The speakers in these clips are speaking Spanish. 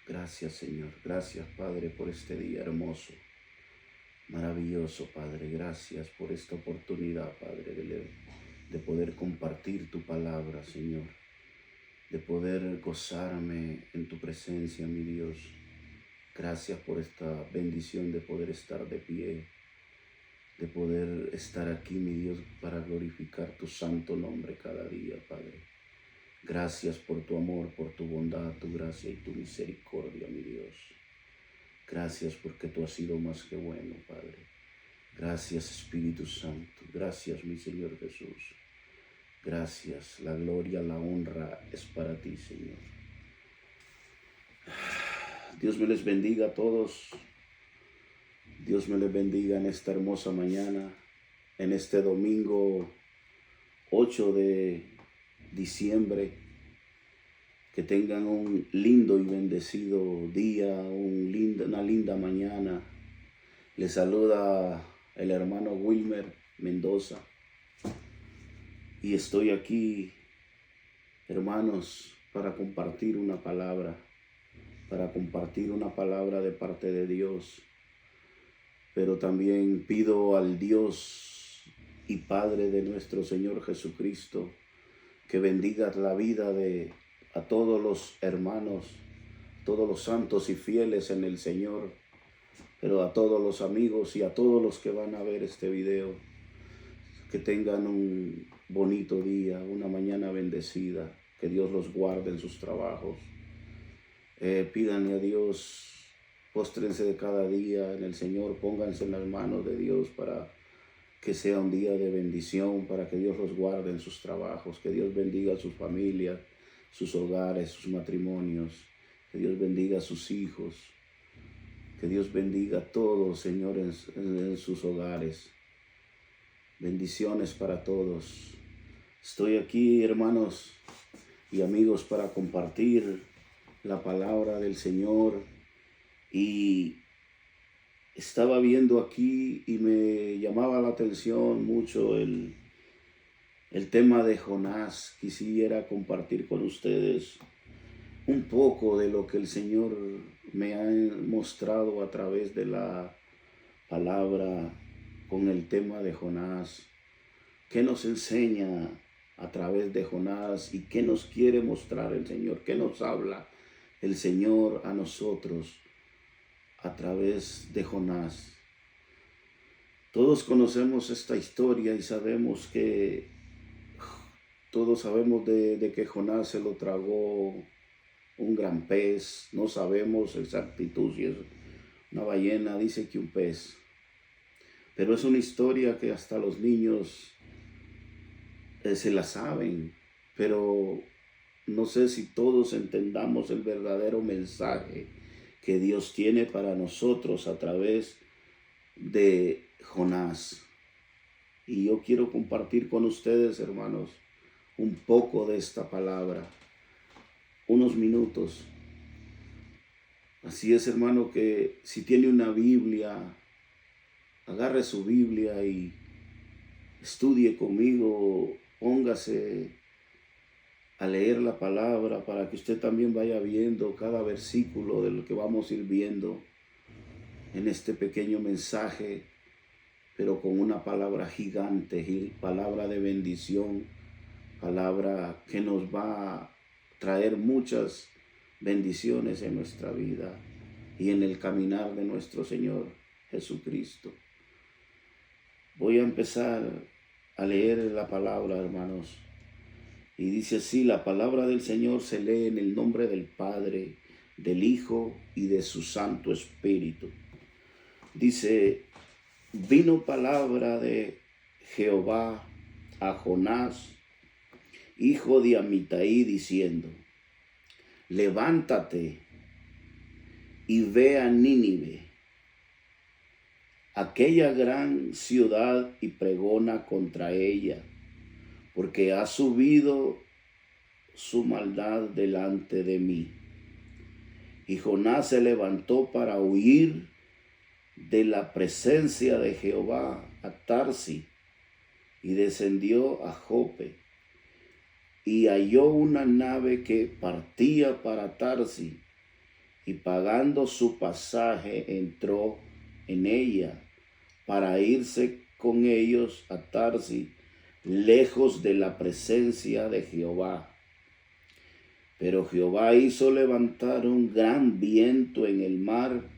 Gracias, Señor. Gracias, Padre, por este día hermoso, maravilloso, Padre. Gracias por esta oportunidad, Padre, de poder compartir tu palabra, Señor. De poder gozarme en tu presencia, mi Dios. Gracias por esta bendición de poder estar de pie, de poder estar aquí, mi Dios, para glorificar tu santo nombre cada día, Padre. Gracias por tu amor, por tu bondad, tu gracia y tu misericordia, mi Dios. Gracias porque tú has sido más que bueno, Padre. Gracias, Espíritu Santo. Gracias, mi Señor Jesús. Gracias. La gloria, la honra es para ti, Señor. Dios me les bendiga a todos. Dios me les bendiga en esta hermosa mañana, en este domingo 8 de diciembre. Que tengan un lindo y bendecido día, una linda mañana. Les saluda el hermano Wilmer Mendoza. Y estoy aquí, hermanos, para compartir una palabra de parte de Dios. Pero también pido al Dios y Padre de nuestro Señor Jesucristo que bendiga la vida a todos los hermanos, todos los santos y fieles en el Señor, pero a todos los amigos y a todos los que van a ver este video, que tengan un bonito día, una mañana bendecida, que Dios los guarde en sus trabajos. Pídanle a Dios, póstrense de cada día en el Señor, pónganse en las manos de Dios para que sea un día de bendición, para que Dios los guarde en sus trabajos, que Dios bendiga a sus familias, sus hogares, sus matrimonios, que Dios bendiga a sus hijos, que Dios bendiga a todos, Señor, en sus hogares. Bendiciones para todos. Estoy aquí, hermanos y amigos, para compartir la palabra del Señor, y estaba viendo aquí y me llamaba la atención mucho el tema de Jonás. Quisiera compartir con ustedes un poco de lo que el Señor me ha mostrado a través de la palabra con el tema de Jonás. ¿Qué nos enseña a través de Jonás y qué nos quiere mostrar el Señor? ¿Qué nos habla el Señor a nosotros a través de Jonás? Todos conocemos esta historia y sabemos que de que Jonás se lo tragó un gran pez. No sabemos exactitud si es una ballena, dice que un pez. Pero es una historia que hasta los niños se la saben. Pero no sé si todos entendamos el verdadero mensaje que Dios tiene para nosotros a través de Jonás. Y yo quiero compartir con ustedes, hermanos, un poco de esta palabra, unos minutos. Así es, hermano, que si tiene una Biblia, agarre su Biblia y estudie conmigo, póngase a leer la palabra para que usted también vaya viendo cada versículo de lo que vamos a ir viendo en este pequeño mensaje, pero con una palabra gigante, palabra de bendición, palabra que nos va a traer muchas bendiciones en nuestra vida y en el caminar de nuestro Señor Jesucristo. Voy a empezar a leer la palabra, hermanos. Y dice así: la palabra del Señor se lee en el nombre del Padre, del Hijo y de su Santo Espíritu. Dice: vino palabra de Jehová a Jonás, hijo de Amitai, diciendo: levántate y ve a Nínive, aquella gran ciudad, y pregona contra ella, porque ha subido su maldad delante de mí. Y Jonás se levantó para huir de la presencia de Jehová a Tarsis, y descendió a Jope, y halló una nave que partía para Tarsis, y pagando su pasaje entró en ella para irse con ellos a Tarsis, lejos de la presencia de Jehová. Pero Jehová hizo levantar un gran viento en el mar,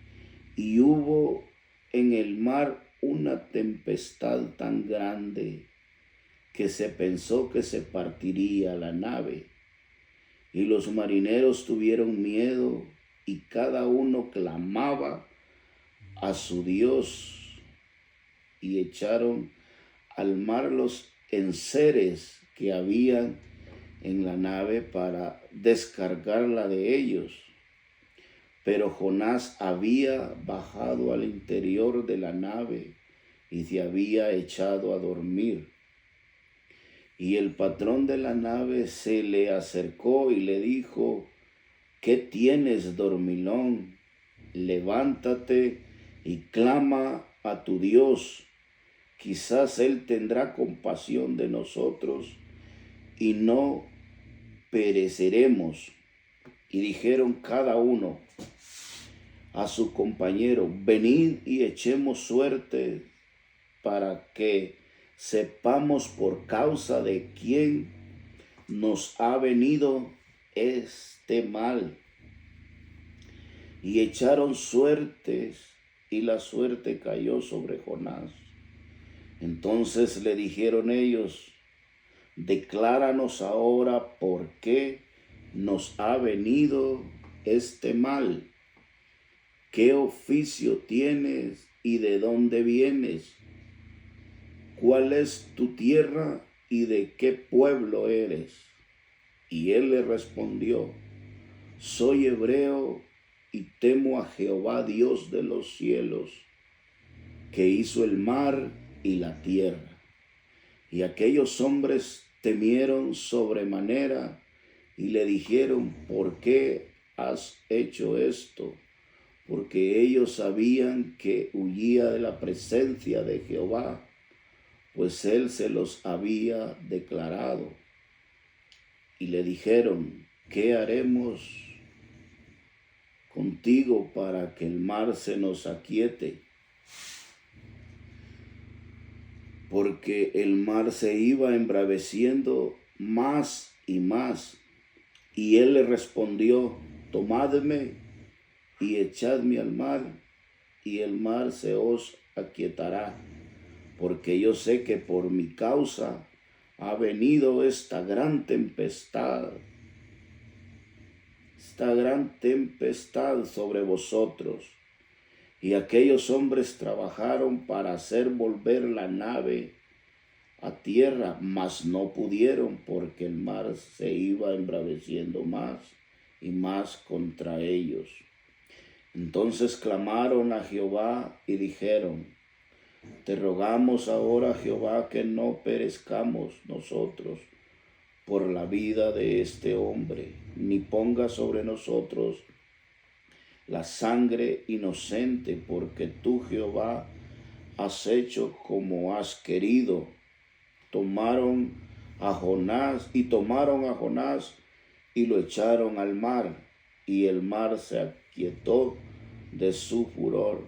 y hubo en el mar una tempestad tan grande que se pensó que se partiría la nave. Y los marineros tuvieron miedo, y cada uno clamaba a su Dios, y echaron al mar los enseres que habían en la nave para descargarla de ellos. Pero Jonás había bajado al interior de la nave y se había echado a dormir. Y el patrón de la nave se le acercó y le dijo: ¿Qué tienes, dormilón? Levántate y clama a tu Dios. Quizás Él tendrá compasión de nosotros y no pereceremos. Y dijeron cada uno a su compañero: venid y echemos suerte para que sepamos por causa de quién nos ha venido este mal. Y echaron suertes, y la suerte cayó sobre Jonás. Entonces le dijeron ellos: decláranos ahora por qué nos ha venido este mal. ¿Qué oficio tienes y de dónde vienes? ¿Cuál es tu tierra y de qué pueblo eres? Y él le respondió: soy hebreo y temo a Jehová, Dios de los cielos, que hizo el mar y la tierra. Y aquellos hombres temieron sobremanera y le dijeron: ¿por qué has hecho esto? Porque ellos sabían que huía de la presencia de Jehová, pues él se los había declarado. Y le dijeron: ¿qué haremos contigo para que el mar se nos aquiete? Porque el mar se iba embraveciendo más y más. Y él le respondió: tomadme y echadme al mar, y el mar se os aquietará, porque yo sé que por mi causa ha venido esta gran tempestad sobre vosotros. Y aquellos hombres trabajaron para hacer volver la nave a tierra, mas no pudieron, porque el mar se iba embraveciendo más y más contra ellos. Entonces clamaron a Jehová y dijeron: te rogamos ahora, Jehová, que no perezcamos nosotros por la vida de este hombre, ni ponga sobre nosotros la sangre inocente, porque tú, Jehová, has hecho como has querido. Tomaron a Jonás y lo echaron al mar, y el mar se aquietó de su furor.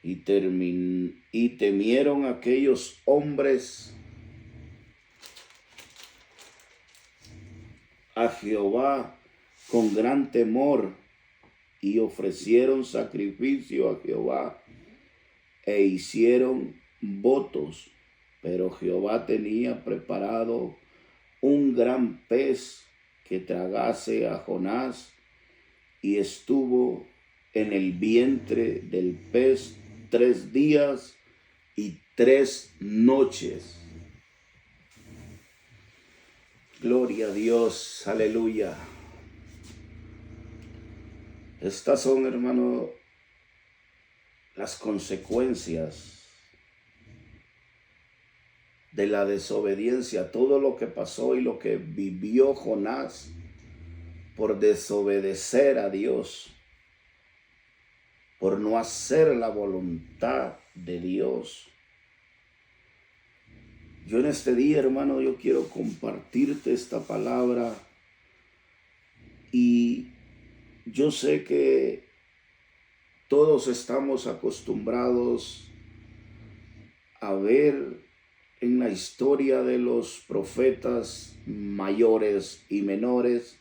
Y temieron aquellos hombres a Jehová con gran temor, y ofrecieron sacrificio a Jehová e hicieron votos. Pero Jehová tenía preparado un gran pez que tragase a Jonás, y estuvo en el vientre del pez 3 días y 3 noches. Gloria a Dios, aleluya. Estas son, hermano, las consecuencias de la desobediencia, todo lo que pasó y lo que vivió Jonás por desobedecer a Dios, por no hacer la voluntad de Dios. Yo en este día, hermano, yo quiero compartirte esta palabra y yo sé que todos estamos acostumbrados a ver en la historia de los profetas mayores y menores,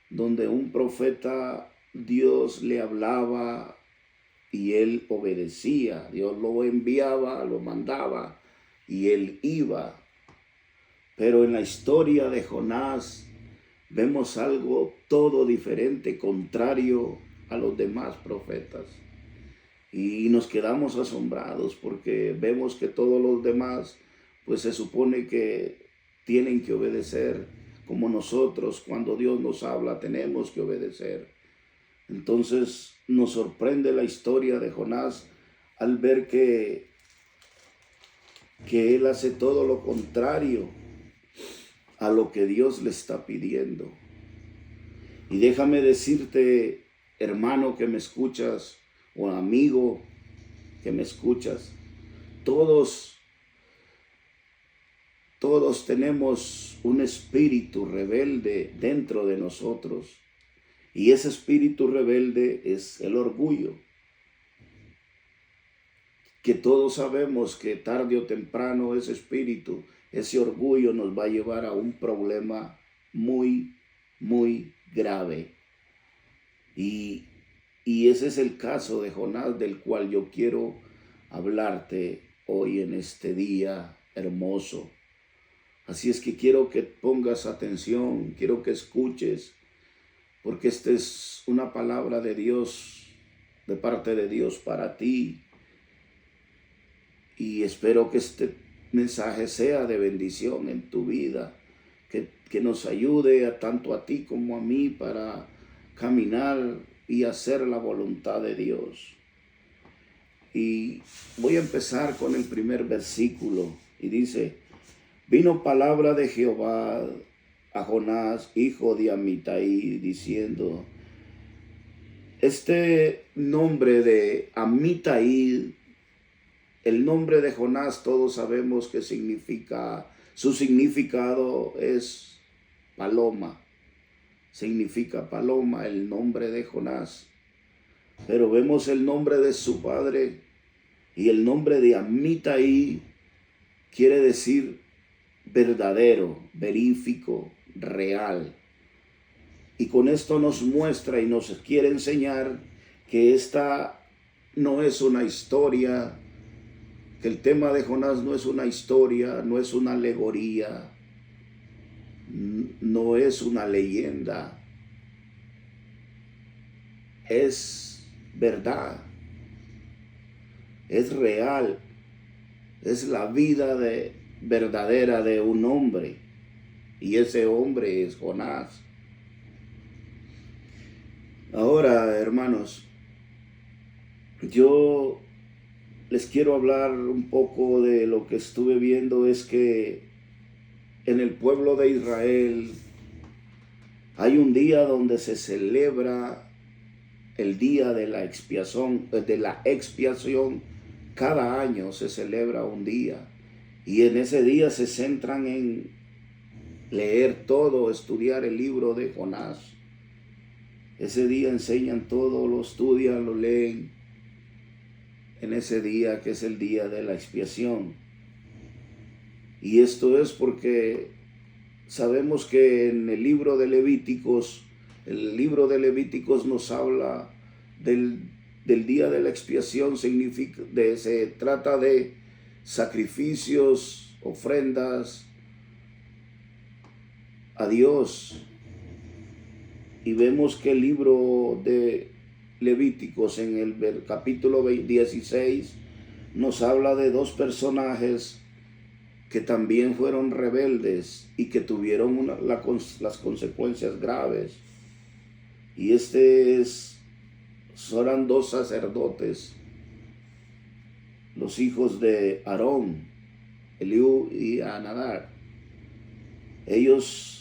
donde un profeta Dios le hablaba y él obedecía. Dios lo enviaba, lo mandaba y él iba. Pero en la historia de Jonás vemos algo todo diferente, contrario a los demás profetas. Y nos quedamos asombrados porque vemos que todos los demás, pues se supone que tienen que obedecer, como nosotros cuando Dios nos habla tenemos que obedecer. Entonces nos sorprende la historia de Jonás al ver que él hace todo lo contrario a lo que Dios le está pidiendo. Y déjame decirte, hermano que me escuchas, o amigo que me escuchas, todos tenemos un espíritu rebelde dentro de nosotros. Y ese espíritu rebelde es el orgullo. Que todos sabemos que tarde o temprano ese espíritu, ese orgullo nos va a llevar a un problema muy, muy grave. Y ese es el caso de Jonás, del cual yo quiero hablarte hoy en este día hermoso. Así es que quiero que pongas atención, quiero que escuches, porque esta es una palabra de Dios, de parte de Dios para ti. Y espero que este mensaje sea de bendición en tu vida, que nos ayude tanto a ti como a mí para caminar y hacer la voluntad de Dios. Y voy a empezar con el primer versículo y dice: vino palabra de Jehová a Jonás, hijo de Amitai, diciendo. Este nombre de Amitai, el nombre de Jonás, todos sabemos que su significado es paloma. Significa paloma el nombre de Jonás. Pero vemos el nombre de su padre y el nombre de Amitai quiere decir verdadero, verífico, real. Y con esto nos muestra y nos quiere enseñar que esta no es una historia, que el tema de Jonás no es una historia, no es una alegoría, no es una leyenda, es verdad, es real, es la vida verdadera de un hombre, y ese hombre es Jonás. Ahora, hermanos, yo les quiero hablar un poco de lo que estuve viendo. Es que en el pueblo de Israel hay un día donde se celebra el día de la expiación, cada año se celebra un día, y en ese día se centran en leer todo, estudiar el libro de Jonás. Ese día enseñan todo, lo estudian, lo leen, en ese día que es el día de la expiación. Y esto es porque sabemos que en el libro de Levíticos nos habla del día de la expiación. Se trata de sacrificios, ofrendas a Dios. Y vemos que el libro de Levíticos en el capítulo 16 nos habla de dos personajes que también fueron rebeldes y que tuvieron las consecuencias graves. Y eran dos sacerdotes, los hijos de Aarón, Eliú y Anadar. Ellos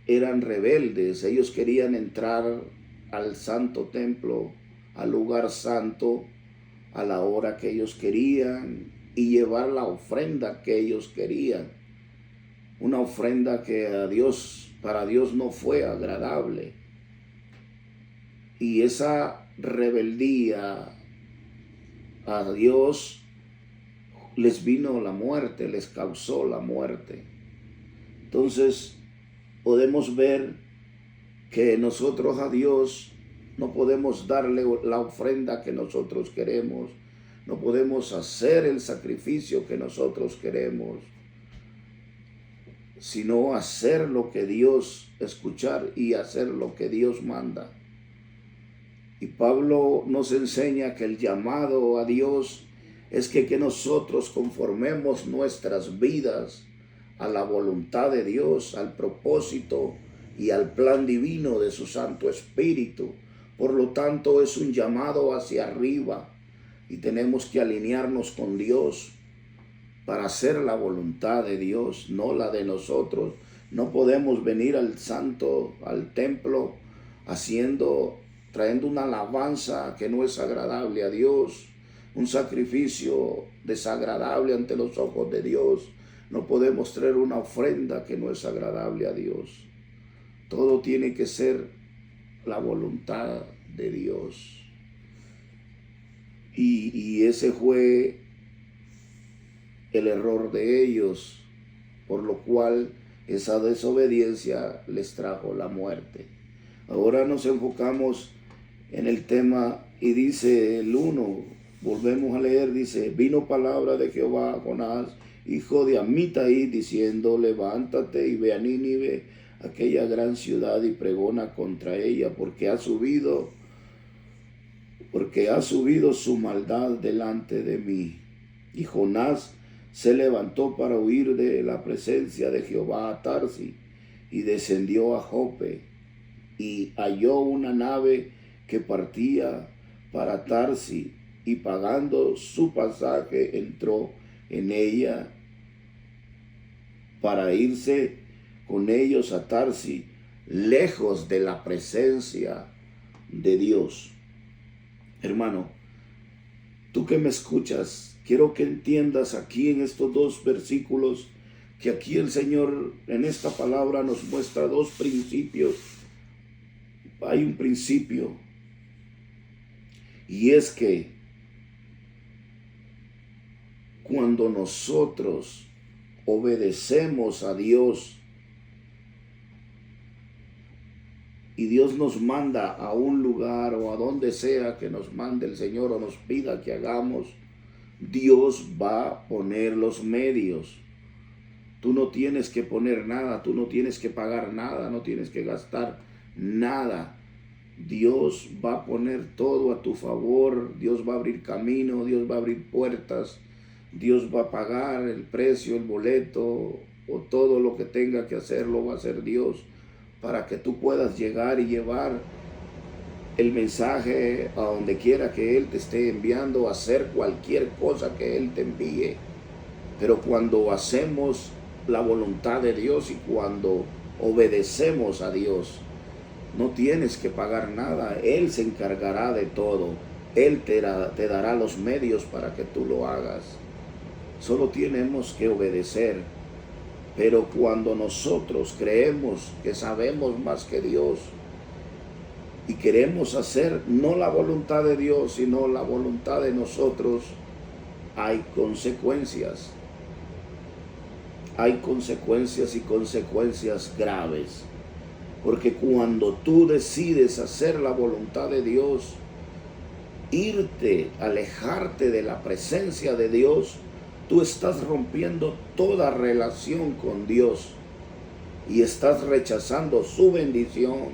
eran rebeldes, ellos querían entrar al santo templo, al lugar santo, a la hora que ellos querían y llevar la ofrenda que ellos querían. una ofrenda que para Dios no fue agradable. Y esa rebeldía a Dios les vino la muerte, les causó la muerte. Entonces podemos ver que nosotros a Dios no podemos darle la ofrenda que nosotros queremos, no podemos hacer el sacrificio que nosotros queremos, sino hacer lo que Dios, escuchar y hacer lo que Dios manda. Y Pablo nos enseña que el llamado a Dios es que nosotros conformemos nuestras vidas a la voluntad de Dios, al propósito y al plan divino de su Santo Espíritu. Por lo tanto, es un llamado hacia arriba y tenemos que alinearnos con Dios para hacer la voluntad de Dios, no la de nosotros. No podemos venir al templo, trayendo una alabanza que no es agradable a Dios, un sacrificio desagradable ante los ojos de Dios. No podemos traer una ofrenda que no es agradable a Dios. Todo tiene que ser la voluntad de Dios. Y ese fue el error de ellos, por lo cual esa desobediencia les trajo la muerte. Ahora nos enfocamos en el tema y dice el 1, volvemos a leer, dice: vino palabra de Jehová a Jonás, hijo de Amitai, diciendo: levántate y ve a Nínive, aquella gran ciudad, y pregona contra ella, porque ha subido su maldad delante de mí. Y Jonás se levantó para huir de la presencia de Jehová a Tarsis, y descendió a Jope, y halló una nave que partía para Tarsis, y pagando su pasaje entró en ella para irse con ellos a Tarsis, lejos de la presencia de Dios. Hermano, tú que me escuchas, quiero que entiendas aquí en estos 2 versículos que aquí el Señor en esta palabra nos muestra 2 principios. Hay un principio, y es que cuando nosotros obedecemos a Dios y Dios nos manda a un lugar o a donde sea que nos mande el Señor o nos pida que hagamos, Dios va a poner los medios. Tú no tienes que poner nada, tú no tienes que pagar nada, no tienes que gastar nada. Dios va a poner todo a tu favor, Dios va a abrir camino, Dios va a abrir puertas, Dios va a pagar el precio, el boleto o todo lo que tenga que hacer, lo va a hacer Dios para que tú puedas llegar y llevar el mensaje a donde quiera que Él te esté enviando, hacer cualquier cosa que Él te envíe. Pero cuando hacemos la voluntad de Dios y cuando obedecemos a Dios, no tienes que pagar nada. Él se encargará de todo. Él te dará los medios para que tú lo hagas. Solo tenemos que obedecer. Pero cuando nosotros creemos que sabemos más que Dios y queremos hacer no la voluntad de Dios, sino la voluntad de nosotros, hay consecuencias. Hay consecuencias y consecuencias graves. Porque cuando tú decides hacer la voluntad de Dios, alejarte de la presencia de Dios, tú estás rompiendo toda relación con Dios y estás rechazando su bendición,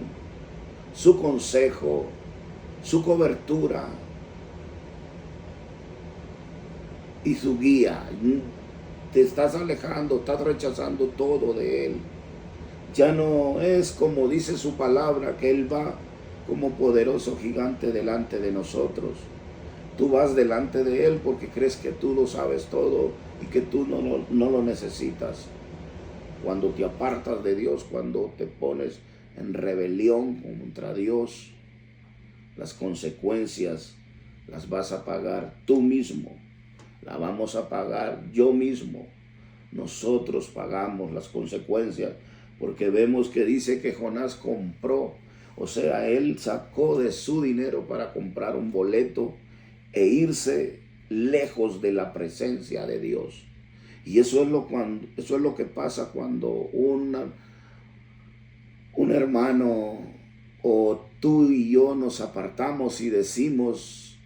su consejo, su cobertura y su guía. Te estás alejando, estás rechazando todo de Él. Ya no es como dice su palabra, que Él va como poderoso gigante delante de nosotros. Tú vas delante de Él porque crees que tú lo sabes todo y que tú no lo necesitas. Cuando te apartas de Dios, cuando te pones en rebelión contra Dios, las consecuencias las vas a pagar tú mismo. La vamos a pagar yo mismo. nosotros pagamos las consecuencias, porque vemos que dice que Jonás compró, o sea, él sacó de su dinero para comprar un boleto e irse lejos de la presencia de Dios. Y eso es lo que pasa cuando un hermano o tú y yo nos apartamos y decimos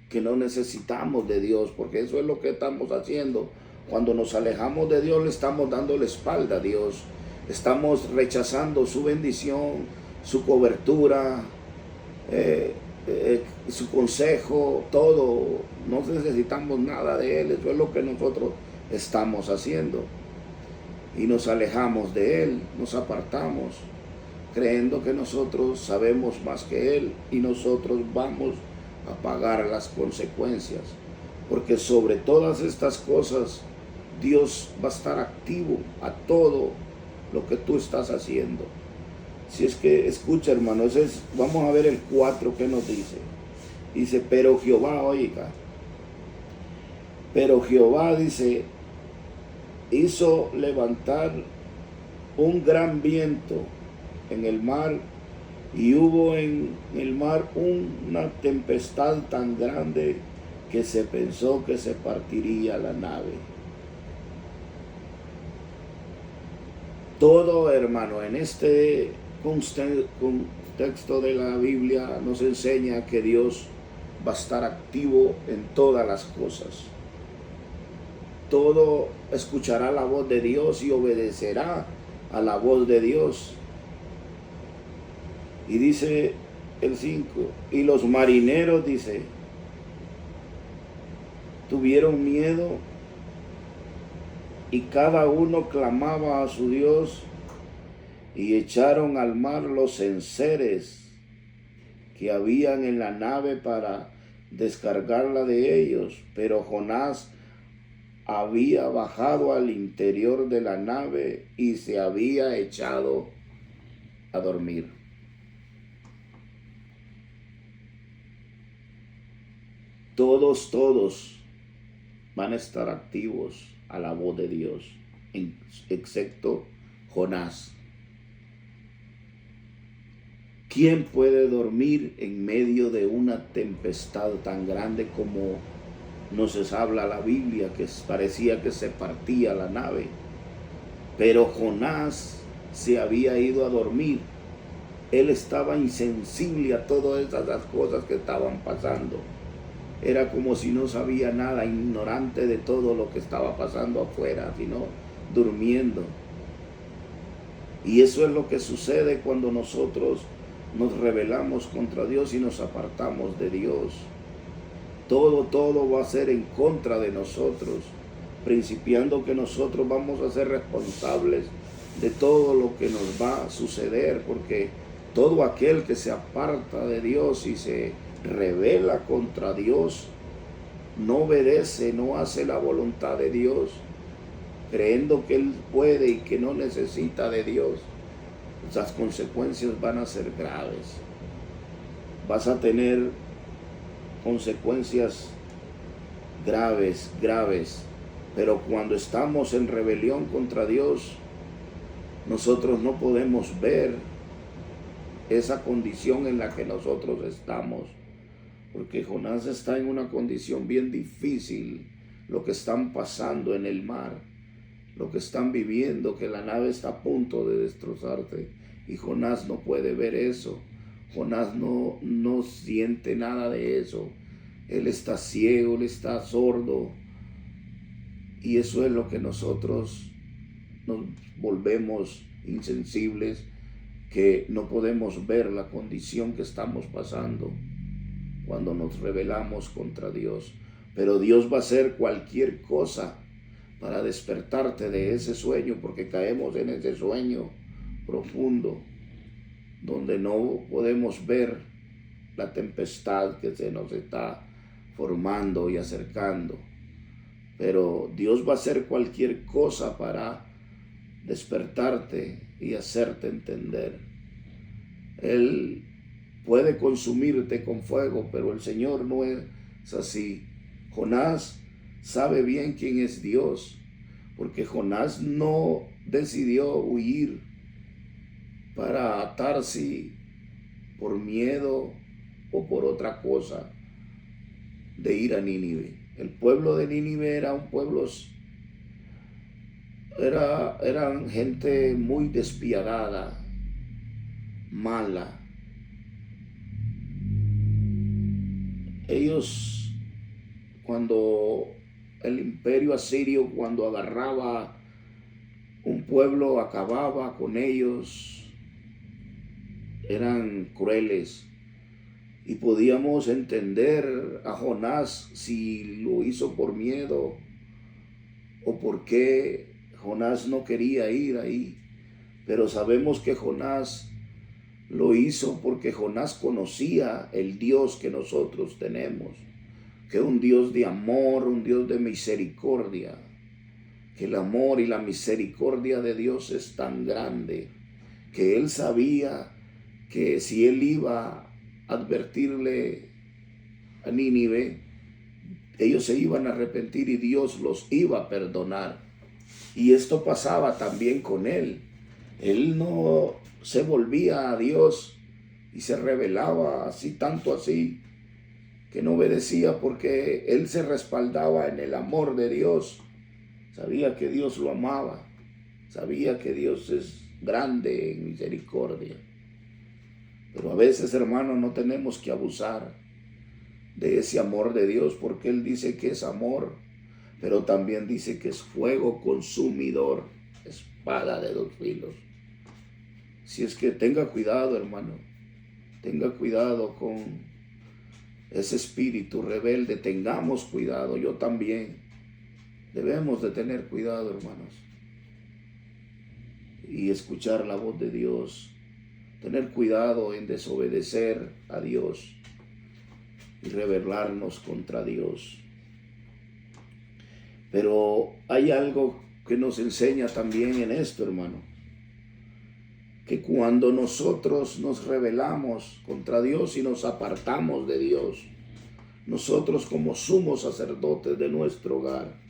que no necesitamos de Dios, porque eso es lo que estamos haciendo. Cuando nos alejamos de Dios, le estamos dando la espalda a Dios. Estamos rechazando su bendición, su cobertura, su consejo, todo. No necesitamos nada de Él. Eso es lo que nosotros estamos haciendo. Y nos alejamos de Él, nos apartamos, creyendo que nosotros sabemos más que Él y nosotros vamos a pagar las consecuencias. Porque sobre todas estas cosas, Dios va a estar activo a todo lo que tú estás haciendo. Si es que, escucha hermano, vamos a ver el 4 que nos dice. Dice, pero Jehová, oiga, pero Jehová dice, hizo levantar un gran viento en el mar, y hubo en el mar una tempestad tan grande que se pensó que se partiría la nave. Todo, hermano, en este contexto de la Biblia nos enseña que Dios va a estar activo en todas las cosas. Todo escuchará la voz de Dios y obedecerá a la voz de Dios. Y dice el 5, y los marineros, dice, tuvieron miedo y cada uno clamaba a su Dios, y echaron al mar los enseres que habían en la nave para descargarla de ellos. Pero Jonás había bajado al interior de la nave y se había echado a dormir. Todos van a estar activos a la voz de Dios, excepto Jonás. ¿Quién puede dormir en medio de una tempestad tan grande como nos habla la Biblia, que parecía que se partía la nave? Pero Jonás se había ido a dormir. Él estaba insensible a todas esas cosas que estaban pasando. Era como si no sabía nada, ignorante de todo lo que estaba pasando afuera, sino durmiendo. Y eso es lo que sucede cuando nosotros nos rebelamos contra Dios y nos apartamos de Dios. Todo va a ser en contra de nosotros, principiando que nosotros vamos a ser responsables de todo lo que nos va a suceder, porque todo aquel que se aparta de Dios y se rebela contra Dios, no obedece, no hace la voluntad de Dios, creyendo que Él puede y que no necesita de Dios, las consecuencias van a ser graves. Vas a tener consecuencias graves, pero cuando estamos en rebelión contra Dios, nosotros no podemos ver esa condición en la que nosotros estamos, porque Jonás está en una condición bien difícil, lo que están pasando en el mar, lo que están viviendo, que la nave está a punto de destrozarse, y Jonás no puede ver eso. Jonás no siente nada de eso. Él está ciego, él está sordo, y eso es lo que nosotros nos volvemos insensibles, que no podemos ver la condición que estamos pasando cuando nos rebelamos contra Dios. Pero Dios va a hacer cualquier cosa para despertarte de ese sueño, porque caemos en ese sueño profundo donde no podemos ver la tempestad que se nos está formando y acercando. Pero Dios va a hacer cualquier cosa para despertarte y hacerte entender. Él puede consumirte con fuego, pero el Señor no es así. Jonás sabe bien quién es Dios, porque Jonás no decidió huir para Tarsis por miedo o por otra cosa de ir a Nínive. El pueblo de Nínive era un pueblo, eran gente muy despiadada, mala. Ellos, cuando el imperio asirio, cuando agarraba un pueblo, acababa con ellos, eran crueles. Y podíamos entender a Jonás si lo hizo por miedo o por qué Jonás no quería ir ahí. Pero sabemos que Jonás lo hizo porque Jonás conocía el Dios que nosotros tenemos, que es un Dios de amor, un Dios de misericordia, que el amor y la misericordia de Dios es tan grande, que él sabía que si él iba a advertirle a Nínive, ellos se iban a arrepentir y Dios los iba a perdonar. Y esto pasaba también con él. Él no se volvía a Dios y se rebelaba así, tanto así, que no obedecía, porque él se respaldaba en el amor de Dios. Sabía que Dios lo amaba. Sabía que Dios es grande en misericordia. Pero a veces, hermanos, no tenemos que abusar de ese amor de Dios, porque Él dice que es amor, pero también dice que es fuego consumidor, espada de dos filos. Si es que tenga cuidado, hermano, tenga cuidado con ese espíritu rebelde, tengamos cuidado, yo también. Debemos de tener cuidado, hermanos, y escuchar la voz de Dios, tener cuidado en desobedecer a Dios y rebelarnos contra Dios. Pero hay algo que nos enseña también en esto, hermano, que cuando nosotros nos rebelamos contra Dios y nos apartamos de Dios, nosotros como sumos sacerdotes de nuestro hogar,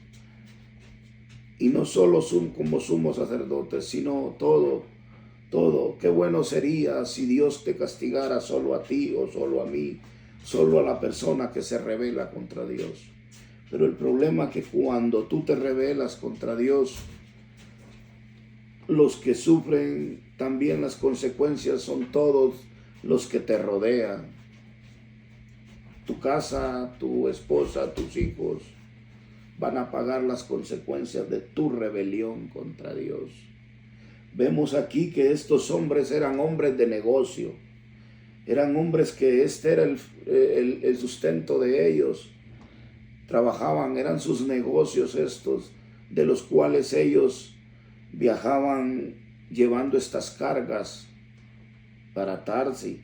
y no solo como sumos sacerdotes, sino todo, qué bueno sería si Dios te castigara solo a ti o solo a mí, solo a la persona que se rebela contra Dios. Pero el problema es que cuando tú te rebelas contra Dios, los que sufren también las consecuencias son todos los que te rodean. Tu casa, tu esposa, tus hijos van a pagar las consecuencias de tu rebelión contra Dios. Vemos aquí que estos hombres eran hombres de negocio. Eran hombres que este era el sustento de ellos. Trabajaban, eran sus negocios estos, de los cuales ellos viajaban llevando estas cargas para Tarsis.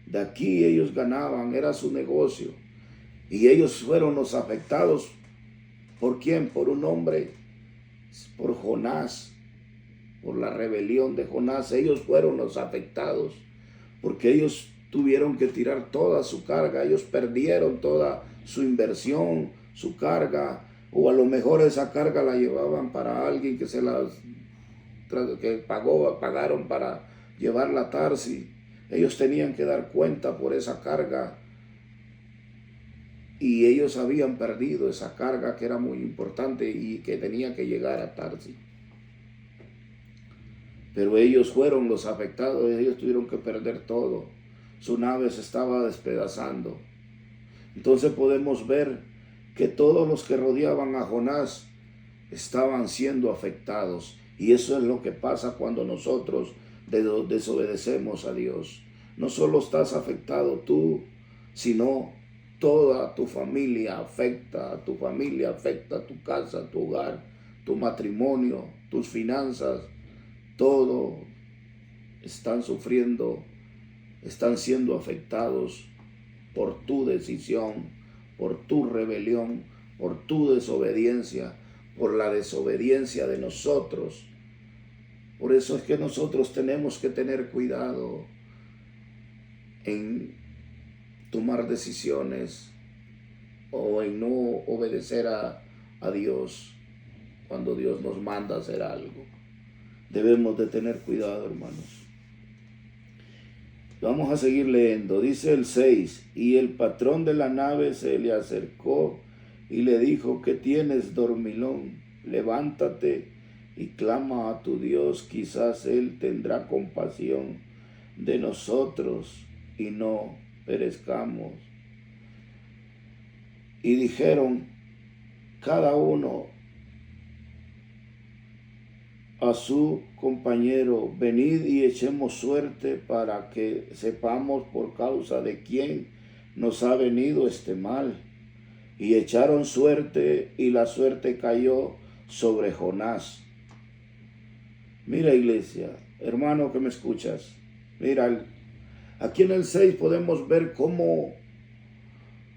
De aquí ellos ganaban, era su negocio. Y ellos fueron los afectados. ¿Por quién? Por un hombre, por Jonás, por la rebelión de Jonás. Ellos fueron los afectados, porque ellos tuvieron que tirar toda su carga. Ellos perdieron toda su inversión, su carga, o a lo mejor esa carga la llevaban para alguien que pagaron para llevarla a Tarsis. Ellos tenían que dar cuenta por esa carga, y ellos habían perdido esa carga que era muy importante y que tenía que llegar a Tarsis. Pero ellos fueron los afectados, ellos tuvieron que perder todo. Su nave se estaba despedazando. Entonces podemos ver que todos los que rodeaban a Jonás estaban siendo afectados. Y eso es lo que pasa cuando nosotros desobedecemos a Dios. No solo estás afectado tú, sino toda tu familia afecta a tu familia, afecta a tu casa, tu hogar, tu matrimonio, tus finanzas. Todo están sufriendo, están siendo afectados por tu decisión, por tu rebelión, por tu desobediencia, por la desobediencia de nosotros. Por eso es que nosotros tenemos que tener cuidado en tomar decisiones o en no obedecer a Dios. cuando Dios nos manda a hacer algo. Debemos de tener cuidado, hermanos. Vamos a seguir leyendo. Dice el 6, y el patrón de la nave se le acercó y le dijo: ¿qué tienes, dormilón? Levántate y clama a tu Dios, quizás Él tendrá compasión de nosotros y no perezcamos. Y dijeron cada uno a su compañero: venid y echemos suerte para que sepamos por causa de quién nos ha venido este mal. Y echaron suerte, y la suerte cayó sobre Jonás. Mira, iglesia, hermano que me escuchas, mira, aquí en el 6 podemos ver cómo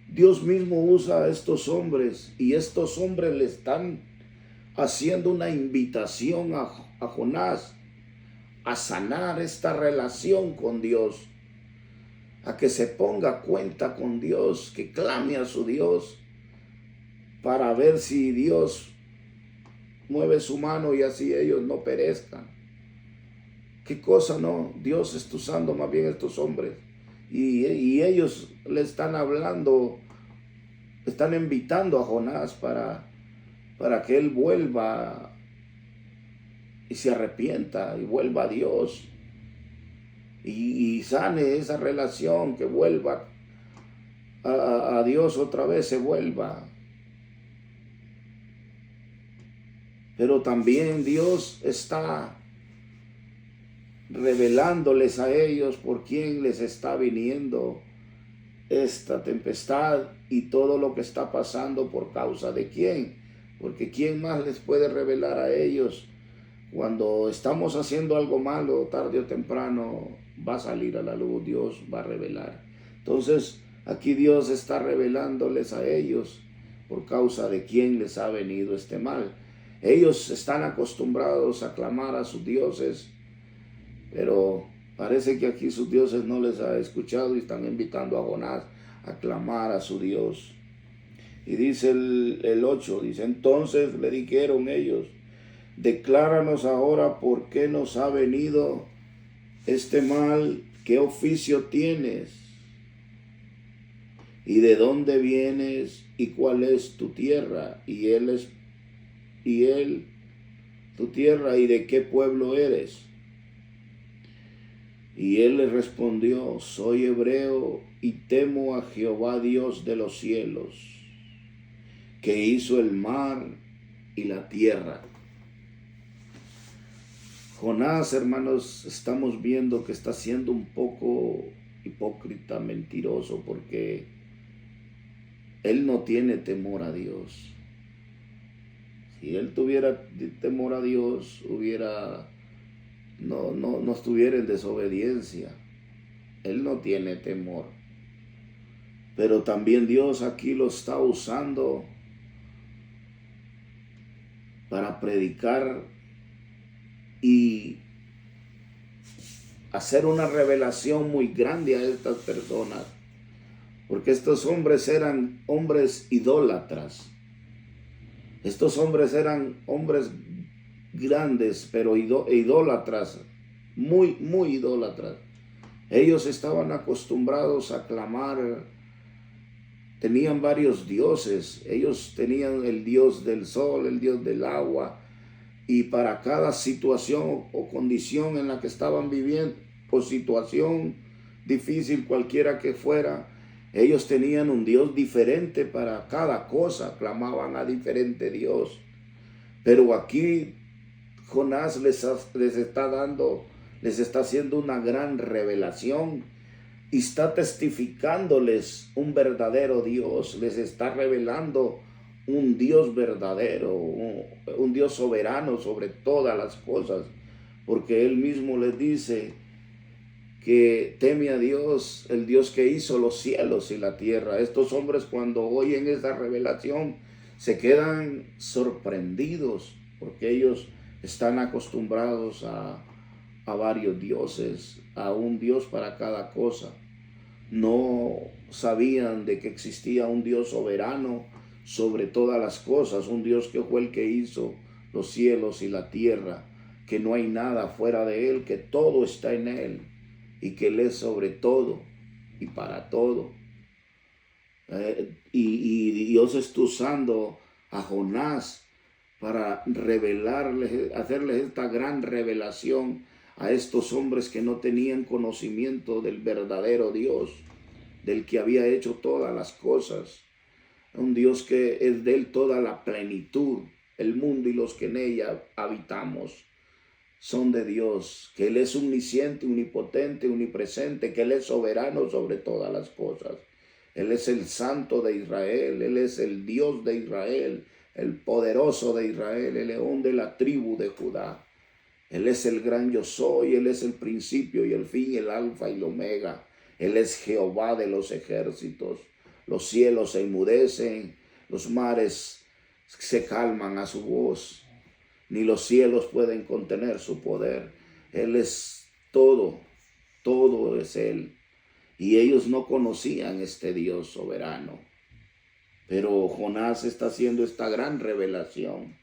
Dios mismo usa a estos hombres, y estos hombres le están haciendo una invitación a Jonás a sanar esta relación con Dios, a que se ponga cuenta con Dios, que clame a su Dios para ver si Dios mueve su mano y así ellos no perezcan. ¿Qué cosa no? Dios está usando más bien estos hombres, y ellos le están hablando, están invitando a Jonás para que él vuelva y se arrepienta y vuelva a Dios y sane esa relación, que vuelva a Dios otra vez, se vuelva. Pero también Dios está revelándoles a ellos por quién les está viniendo esta tempestad y todo lo que está pasando, por causa de quién. Porque quién más les puede revelar a ellos. Cuando estamos haciendo algo malo, tarde o temprano va a salir a la luz, Dios va a revelar. Entonces aquí Dios está revelándoles a ellos por causa de quién les ha venido este mal. Ellos están acostumbrados a clamar a sus dioses, pero parece que aquí sus dioses no les ha escuchado y están invitando a Jonás a clamar a su Dios. Y dice el 8, dice: entonces le dijeron ellos: decláranos ahora por qué nos ha venido este mal, qué oficio tienes, y de dónde vienes, y cuál es tu tierra, y él tu tierra, y de qué pueblo eres. Y él le respondió: soy hebreo y temo a Jehová Dios de los cielos, que hizo el mar y la tierra. Jonás, hermanos, estamos viendo que está siendo un poco hipócrita, mentiroso, porque él no tiene temor a Dios. Si él tuviera temor a Dios, no estuviera en desobediencia. Él no tiene temor. Pero también Dios aquí lo está usando para predicar y hacer una revelación muy grande a estas personas, porque estos hombres eran hombres idólatras. Estos hombres eran hombres grandes, pero idólatras, muy idólatras. Ellos estaban acostumbrados a clamar, tenían varios dioses. Ellos tenían el dios del sol, el dios del agua, y para cada situación o condición en la que estaban viviendo, o situación difícil cualquiera que fuera, ellos tenían un Dios diferente para cada cosa, clamaban a diferente Dios. Pero aquí Jonás les está haciendo una gran revelación y está testificándoles un verdadero Dios. Les está revelando un Dios verdadero, un Dios soberano sobre todas las cosas, porque Él mismo les dice que teme a Dios, el Dios que hizo los cielos y la tierra. Estos hombres, cuando oyen esa revelación, se quedan sorprendidos, porque ellos están acostumbrados a varios dioses, a un Dios para cada cosa. No sabían de que existía un Dios soberano sobre todas las cosas, un Dios que fue el que hizo los cielos y la tierra, que no hay nada fuera de Él, que todo está en Él y que Él es sobre todo y para todo. Y Dios está usando a Jonás para revelarles, hacerles esta gran revelación a estos hombres que no tenían conocimiento del verdadero Dios, del que había hecho todas las cosas. Un Dios que es de Él toda la plenitud, el mundo y los que en ella habitamos son de Dios, que Él es omnisciente, omnipotente, omnipresente, que Él es soberano sobre todas las cosas. Él es el Santo de Israel, Él es el Dios de Israel, el poderoso de Israel, el león de la tribu de Judá. Él es el gran yo soy, Él es el principio y el fin, el alfa y el omega. Él es Jehová de los ejércitos. Los cielos se enmudecen, los mares se calman a su voz, ni los cielos pueden contener su poder. Él es todo, todo es Él. Y ellos no conocían este Dios soberano. Pero Jonás está haciendo esta gran revelación.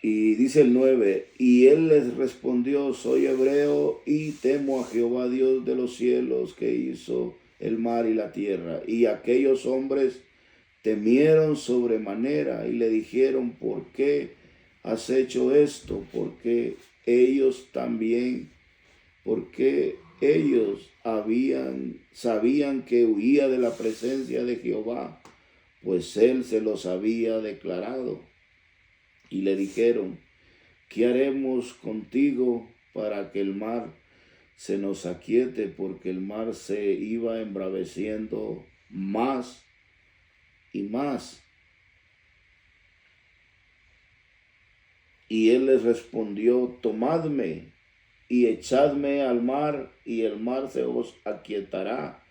Y dice el 9, y él les respondió, soy hebreo y temo a Jehová Dios de los cielos, que hizo el mar y la tierra. Y aquellos hombres temieron sobremanera y le dijeron, ¿por qué has hecho esto? Porque ellos sabían que huía de la presencia de Jehová, pues él se los había declarado. Y le dijeron, ¿qué haremos contigo para que el mar se nos aquiete? Porque el mar se iba embraveciendo más y más. Y él les respondió, tomadme y echadme al mar, y el mar se os aquietará,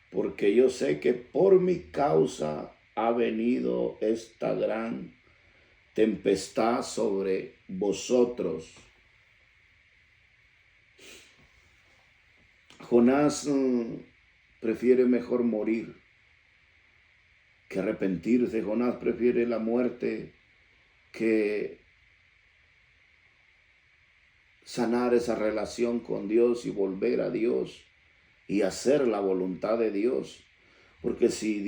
porque yo sé que por mi causa ha venido esta gran tempestad sobre vosotros. Jonás prefiere mejor morir que arrepentirse. Jonás prefiere la muerte que sanar esa relación con Dios y volver a Dios y hacer la voluntad de Dios. Porque si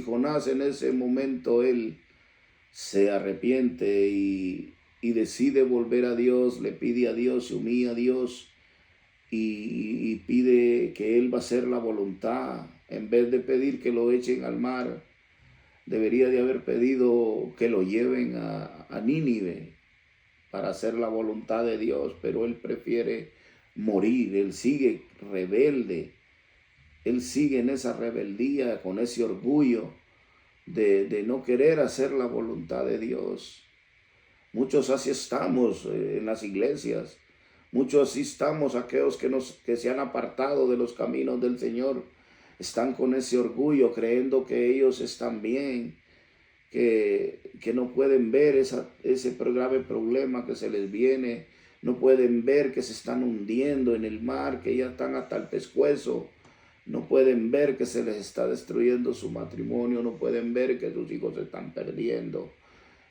Jonás en ese momento él se arrepiente y decide volver a Dios, le pide a Dios, se humilla a Dios y pide que él va a hacer la voluntad, en vez de pedir que lo echen al mar, debería de haber pedido que lo lleven a Nínive para hacer la voluntad de Dios, pero él prefiere morir. Él sigue rebelde, él sigue en esa rebeldía, con ese orgullo de no querer hacer la voluntad de Dios. Muchos así estamos en las iglesias, muchos así estamos, aquellos que se han apartado de los caminos del Señor, están con ese orgullo, creyendo que ellos están bien, que no pueden ver ese grave problema que se les viene, no pueden ver que se están hundiendo en el mar, que ya están hasta el pescuezo, no pueden ver que se les está destruyendo su matrimonio, no pueden ver que sus hijos se están perdiendo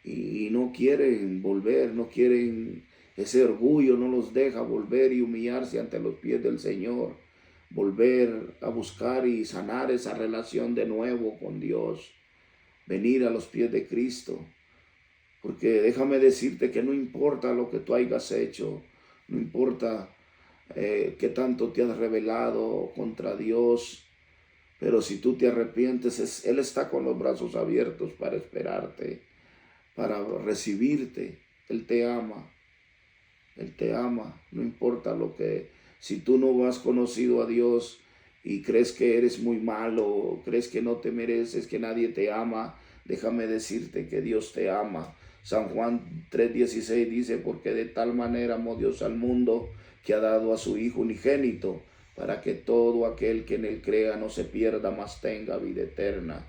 y no quieren volver, no quieren, ese orgullo no los deja volver y humillarse ante los pies del Señor, volver a buscar y sanar esa relación de nuevo con Dios, venir a los pies de Cristo. Porque déjame decirte que no importa lo que tú hayas hecho, no importa qué tanto te has rebelado contra Dios, pero si tú te arrepientes, Él está con los brazos abiertos para esperarte, para recibirte. Él te ama, no importa si tú no has conocido a Dios y crees que eres muy malo, crees que no te mereces, que nadie te ama, déjame decirte que Dios te ama. San Juan 3:16 dice, porque de tal manera amó Dios al mundo, que ha dado a su Hijo unigénito, para que todo aquel que en él crea no se pierda, mas tenga vida eterna.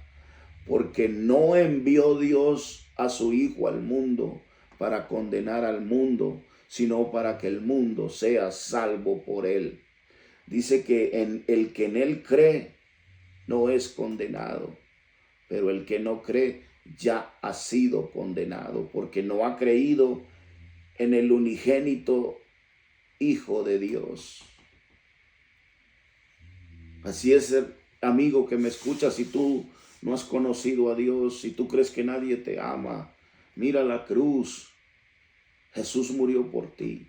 Porque no envió Dios a su Hijo al mundo para condenar al mundo, sino para que el mundo sea salvo por él. Dice que el que en él cree no es condenado, pero el que no cree ya ha sido condenado, porque no ha creído en el unigénito Hijo de Dios. Así es, amigo que me escuchas, si tú no has conocido a Dios, si tú crees que nadie te ama, mira la cruz. Jesús murió por ti.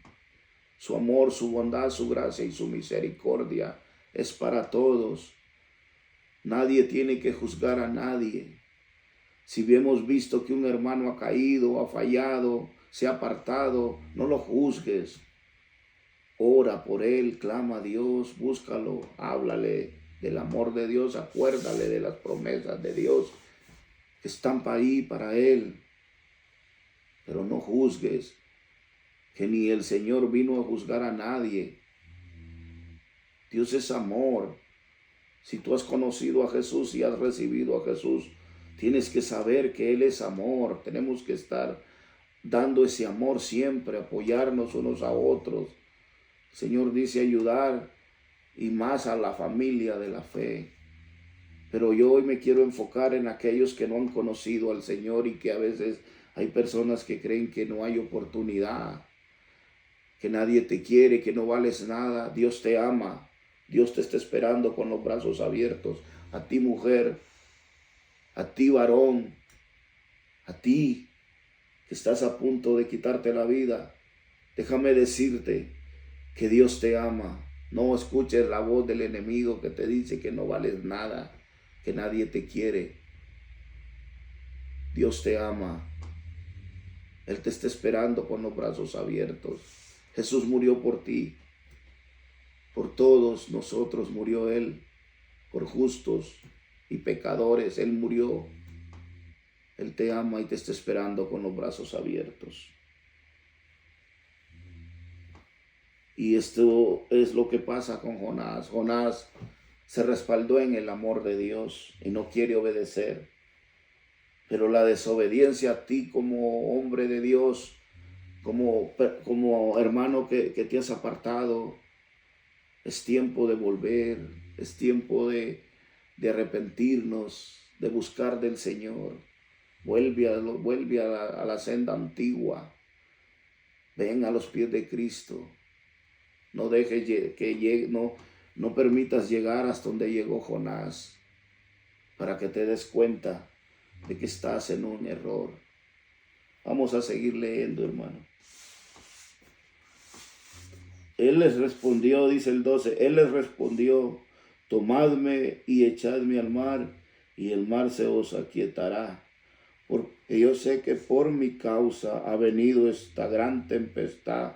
Su amor, su bondad, su gracia y su misericordia es para todos. Nadie tiene que juzgar a nadie. Si hemos visto que un hermano ha caído, ha fallado, se ha apartado, no lo juzgues. Ora por él, clama a Dios, búscalo, háblale del amor de Dios, acuérdale de las promesas de Dios que están ahí para él. Pero no juzgues, que ni el Señor vino a juzgar a nadie. Dios es amor. Si tú has conocido a Jesús y has recibido a Jesús, tienes que saber que Él es amor. Tenemos que estar dando ese amor siempre, apoyarnos unos a otros. El Señor dice ayudar y más a la familia de la fe. Pero yo hoy me quiero enfocar en aquellos que no han conocido al Señor y que a veces hay personas que creen que no hay oportunidad, que nadie te quiere, que no vales nada. Dios te ama. Dios te está esperando con los brazos abiertos. A ti, mujer, a ti, varón, a ti que estás a punto de quitarte la vida. Déjame decirte que Dios te ama. No escuches la voz del enemigo que te dice que no vales nada, que nadie te quiere. Dios te ama. Él te está esperando con los brazos abiertos. Jesús murió por ti. Por todos nosotros murió Él. Por justos y pecadores Él murió. Él te ama y te está esperando con los brazos abiertos. Y esto es lo que pasa con Jonás. Jonás se respaldó en el amor de Dios y no quiere obedecer. Pero la desobediencia a ti como hombre de Dios, como hermano que te has apartado, es tiempo de volver, es tiempo de arrepentirnos, de buscar del Señor. Vuelve a la senda antigua. Ven a los pies de Cristo. No dejes que llegue, no permitas llegar hasta donde llegó Jonás, para que te des cuenta de que estás en un error. Vamos a seguir leyendo, hermano. Él les respondió, dice el 12, Él les respondió, tomadme y echadme al mar, y el mar se os aquietará, porque yo sé que por mi causa ha venido esta gran tempestad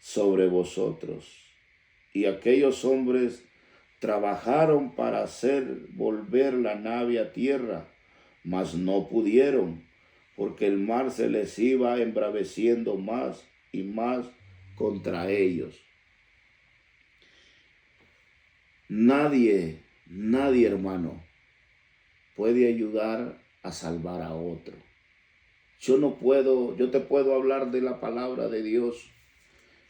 sobre vosotros. Y aquellos hombres trabajaron para hacer volver la nave a tierra, mas no pudieron, porque el mar se les iba embraveciendo más y más contra ellos. Nadie, hermano, puede ayudar a salvar a otro. Yo te puedo hablar de la palabra de Dios.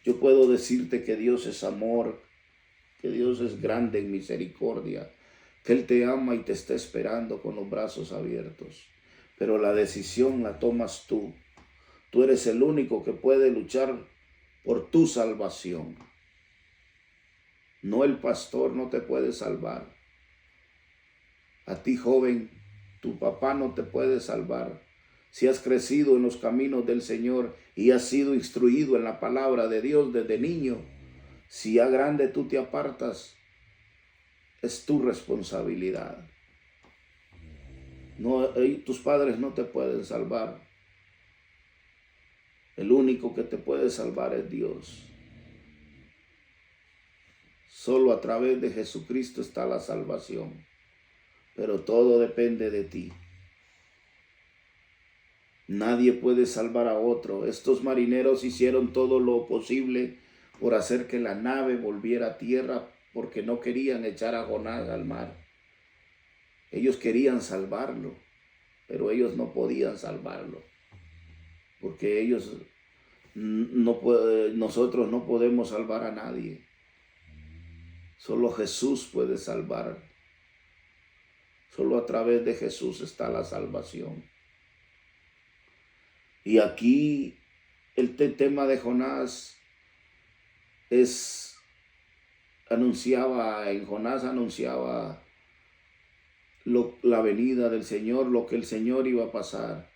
Yo puedo decirte que Dios es amor, que Dios es grande en misericordia, que Él te ama y te está esperando con los brazos abiertos. Pero la decisión la tomas tú. Tú eres el único que puede luchar por tu salvación. No, el pastor no te puede salvar. A ti, joven, tu papá no te puede salvar. Si has crecido en los caminos del Señor y has sido instruido en la palabra de Dios desde niño, si ya grande tú te apartas, es tu responsabilidad. No, tus padres no te pueden salvar. El único que te puede salvar es Dios. Solo a través de Jesucristo está la salvación. Pero todo depende de ti. Nadie puede salvar a otro. Estos marineros hicieron todo lo posible por hacer que la nave volviera a tierra, porque no querían echar a Jonás al mar. Ellos querían salvarlo, pero ellos no podían salvarlo, porque nosotros no podemos salvar a nadie. Solo Jesús puede salvar. Solo a través de Jesús está la salvación. Y aquí el tema de Jonás anunciaba la venida del Señor, lo que el Señor iba a pasar.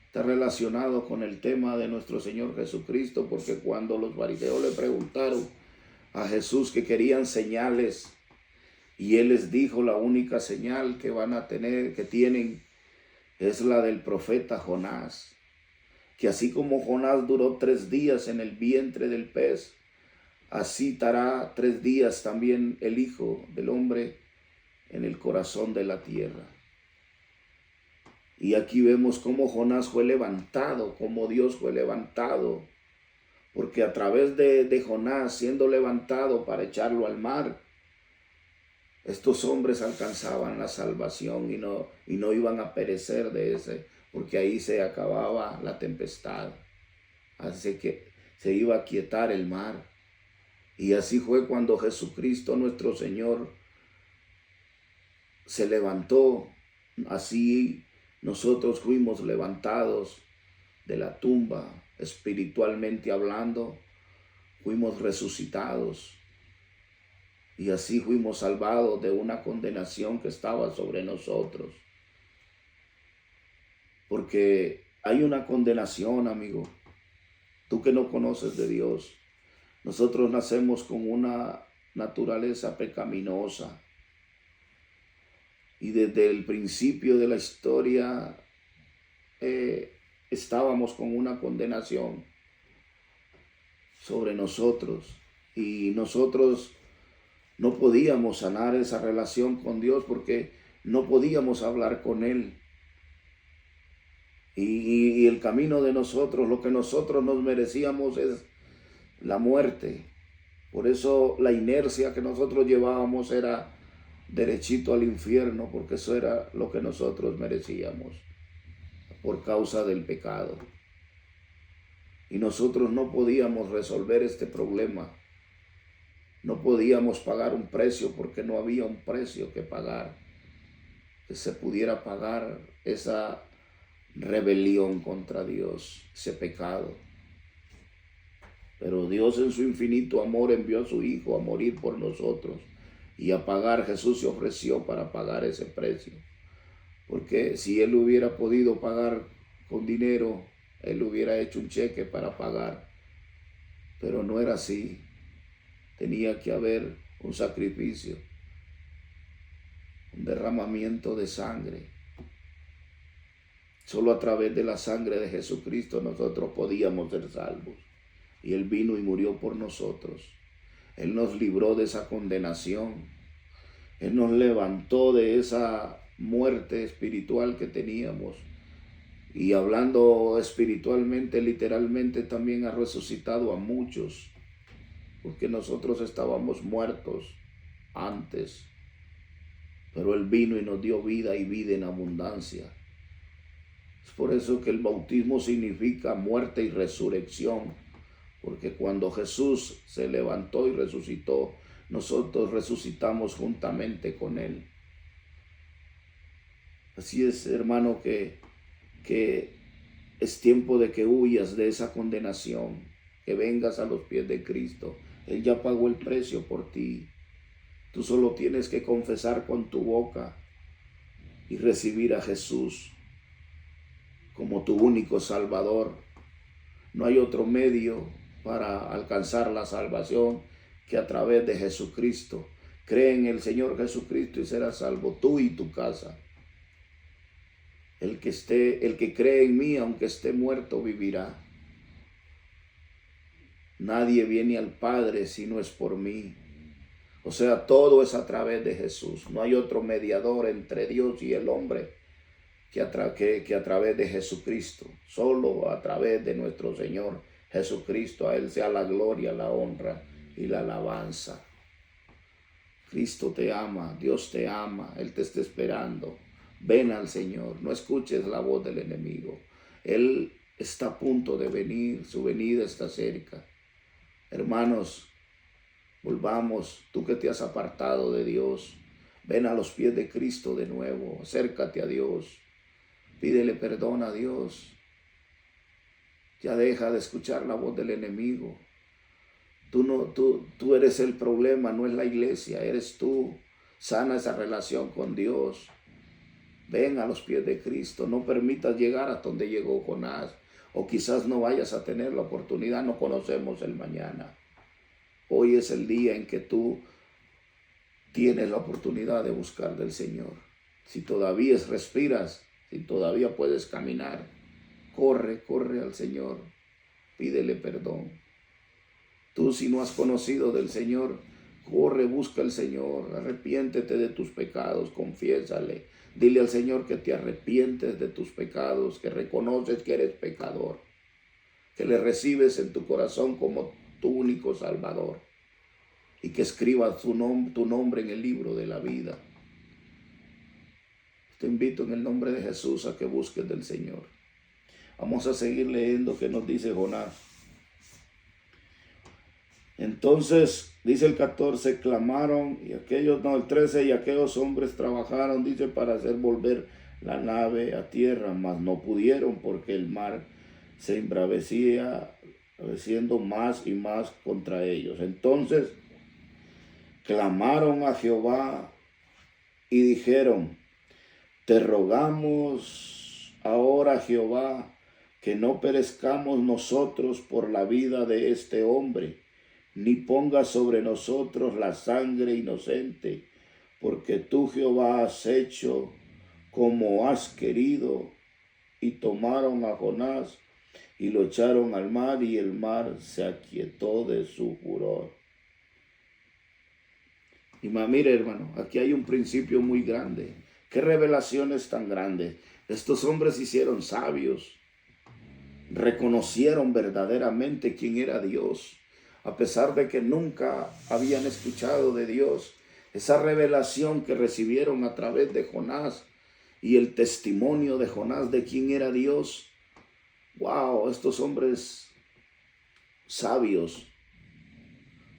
Está relacionado con el tema de nuestro Señor Jesucristo, porque cuando los fariseos le preguntaron a Jesús que querían señales, y Él les dijo, la única señal que van a tener, que tienen, es la del profeta Jonás. Que así como Jonás duró 3 días en el vientre del pez, así estará 3 días también el Hijo del Hombre en el corazón de la tierra. Y aquí vemos cómo Jonás fue levantado, cómo Dios fue levantado, porque a través de Jonás siendo levantado para echarlo al mar, estos hombres alcanzaban la salvación y no iban a perecer porque ahí se acababa la tempestad. Así que se iba a quietar el mar. Y así fue cuando Jesucristo nuestro Señor se levantó. Así nosotros fuimos levantados de la tumba, espiritualmente hablando, fuimos resucitados. Y así fuimos salvados de una condenación que estaba sobre nosotros. Porque hay una condenación, amigo. Tú que no conoces de Dios. Nosotros nacemos con una naturaleza pecaminosa. Y desde el principio de la historia estábamos con una condenación sobre nosotros. Y nosotros no podíamos sanar esa relación con Dios porque no podíamos hablar con Él. Y el camino de nosotros, lo que nosotros nos merecíamos es la muerte. Por eso la inercia que nosotros llevábamos era derechito al infierno, porque eso era lo que nosotros merecíamos por causa del pecado. Y nosotros no podíamos resolver este problema. No podíamos pagar un precio porque no había un precio que pagar, que se pudiera pagar esa rebelión contra Dios, ese pecado. Pero Dios en su infinito amor envió a su Hijo a morir por nosotros y a pagar. Jesús se ofreció para pagar ese precio. Porque si Él hubiera podido pagar con dinero, Él hubiera hecho un cheque para pagar. Pero no era así. Tenía que haber un sacrificio, un derramamiento de sangre. Solo a través de la sangre de Jesucristo nosotros podíamos ser salvos. Y Él vino y murió por nosotros. Él nos libró de esa condenación. Él nos levantó de esa muerte espiritual que teníamos. Y hablando espiritualmente, literalmente también ha resucitado a muchos. Porque nosotros estábamos muertos antes. Pero Él vino y nos dio vida y vida en abundancia. Es por eso que el bautismo significa muerte y resurrección. Porque cuando Jesús se levantó y resucitó, nosotros resucitamos juntamente con Él. Así es, hermano, que es tiempo de que huyas de esa condenación, que vengas a los pies de Cristo. Él ya pagó el precio por ti. Tú solo tienes que confesar con tu boca y recibir a Jesús como tu único Salvador. No hay otro medio para alcanzar la salvación que a través de Jesucristo. Cree en el Señor Jesucristo y serás salvo, tú y tu casa. El que cree en mí, aunque esté muerto, vivirá. Nadie viene al Padre si no es por mí. O sea, todo es a través de Jesús. No hay otro mediador entre Dios y el hombre que a través de Jesucristo. Solo a través de nuestro Señor Jesucristo. A Él sea la gloria, la honra y la alabanza. Cristo te ama, Dios te ama, Él te está esperando. Ven al Señor, no escuches la voz del enemigo. Él está a punto de venir, su venida está cerca. Hermanos, volvamos, tú que te has apartado de Dios, Ven a los pies de Cristo de nuevo, acércate a Dios, pídele perdón a Dios. Ya deja de escuchar la voz del enemigo. Tú eres el problema, no es la iglesia, eres tú. Sana esa relación con Dios. Ven a los pies de Cristo, no permitas llegar hasta donde llegó Jonás, o quizás no vayas a tener la oportunidad, no conocemos el mañana. Hoy es el día en que tú tienes la oportunidad de buscar del Señor. Si todavía respiras, si todavía puedes caminar, corre al Señor, pídele perdón. Tú, si no has conocido del Señor, corre, busca al Señor, arrepiéntete de tus pecados, confiésale. Dile al Señor que te arrepientes de tus pecados, que reconoces que eres pecador, que le recibes en tu corazón como tu único Salvador y que escribas tu nombre en el libro de la vida. Te invito en el nombre de Jesús a que busques del Señor. Vamos a seguir leyendo qué nos dice Jonás. Entonces, dice el 14, clamaron, el 13, y aquellos hombres trabajaron, dice, para hacer volver la nave a tierra, mas no pudieron porque el mar se embravecía, embraveciendo más y más contra ellos. Entonces, clamaron a Jehová y dijeron, te rogamos ahora, Jehová, que no perezcamos nosotros por la vida de este hombre, ni pongas sobre nosotros la sangre inocente, porque tú, Jehová, has hecho como has querido. Y tomaron a Jonás y lo echaron al mar, y el mar se aquietó de su furor. Y mire, hermano, aquí hay un principio muy grande. Qué revelaciones tan grandes. Estos hombres se hicieron sabios, reconocieron verdaderamente quién era Dios. A pesar de que nunca habían escuchado de Dios, esa revelación que recibieron a través de Jonás y el testimonio de Jonás de quién era Dios. Wow, estos hombres sabios,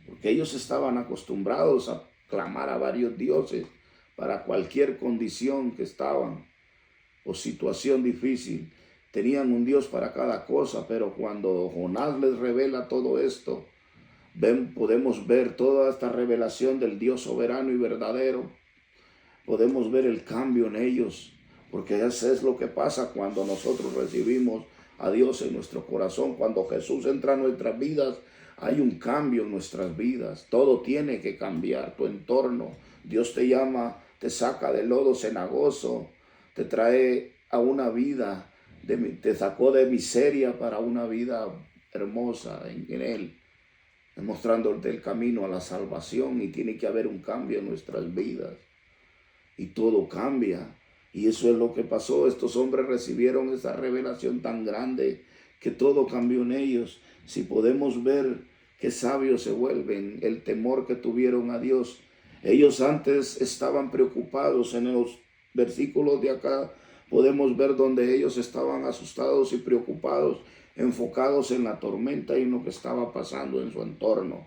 porque ellos estaban acostumbrados a clamar a varios dioses para cualquier condición que estaban o situación difícil. Tenían un Dios para cada cosa, pero cuando Jonás les revela todo esto, podemos ver toda esta revelación del Dios soberano y verdadero. Podemos ver el cambio en ellos, porque eso es lo que pasa cuando nosotros recibimos a Dios en nuestro corazón. Cuando Jesús entra en nuestras vidas, hay un cambio en nuestras vidas. Todo tiene que cambiar, tu entorno. Dios te llama, te saca del lodo cenagoso, te trae a una vida, te sacó de miseria para una vida hermosa en Él, demostrándote el camino a la salvación, y tiene que haber un cambio en nuestras vidas. Y todo cambia. Y eso es lo que pasó. Estos hombres recibieron esa revelación tan grande que todo cambió en ellos. Si podemos ver qué sabios se vuelven, el temor que tuvieron a Dios. Ellos antes estaban preocupados. En los versículos de acá podemos ver donde ellos estaban asustados y preocupados, enfocados en la tormenta y en lo que estaba pasando en su entorno.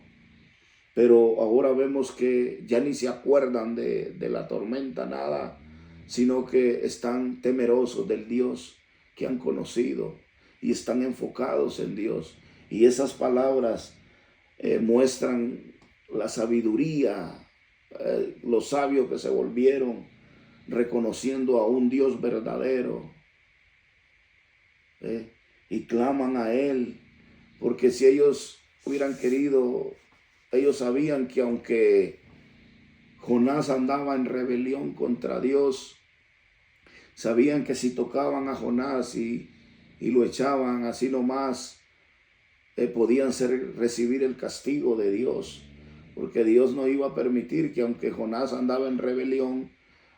Pero ahora vemos que ya ni se acuerdan de la tormenta, nada, sino que están temerosos del Dios que han conocido y están enfocados en Dios. Y esas palabras muestran la sabiduría, los sabios que se volvieron, reconociendo a un Dios verdadero. Y claman a Él, porque si ellos hubieran querido, ellos sabían que aunque Jonás andaba en rebelión contra Dios, sabían que si tocaban a Jonás y lo echaban así nomás, podían recibir el castigo de Dios, porque Dios no iba a permitir que, aunque Jonás andaba en rebelión,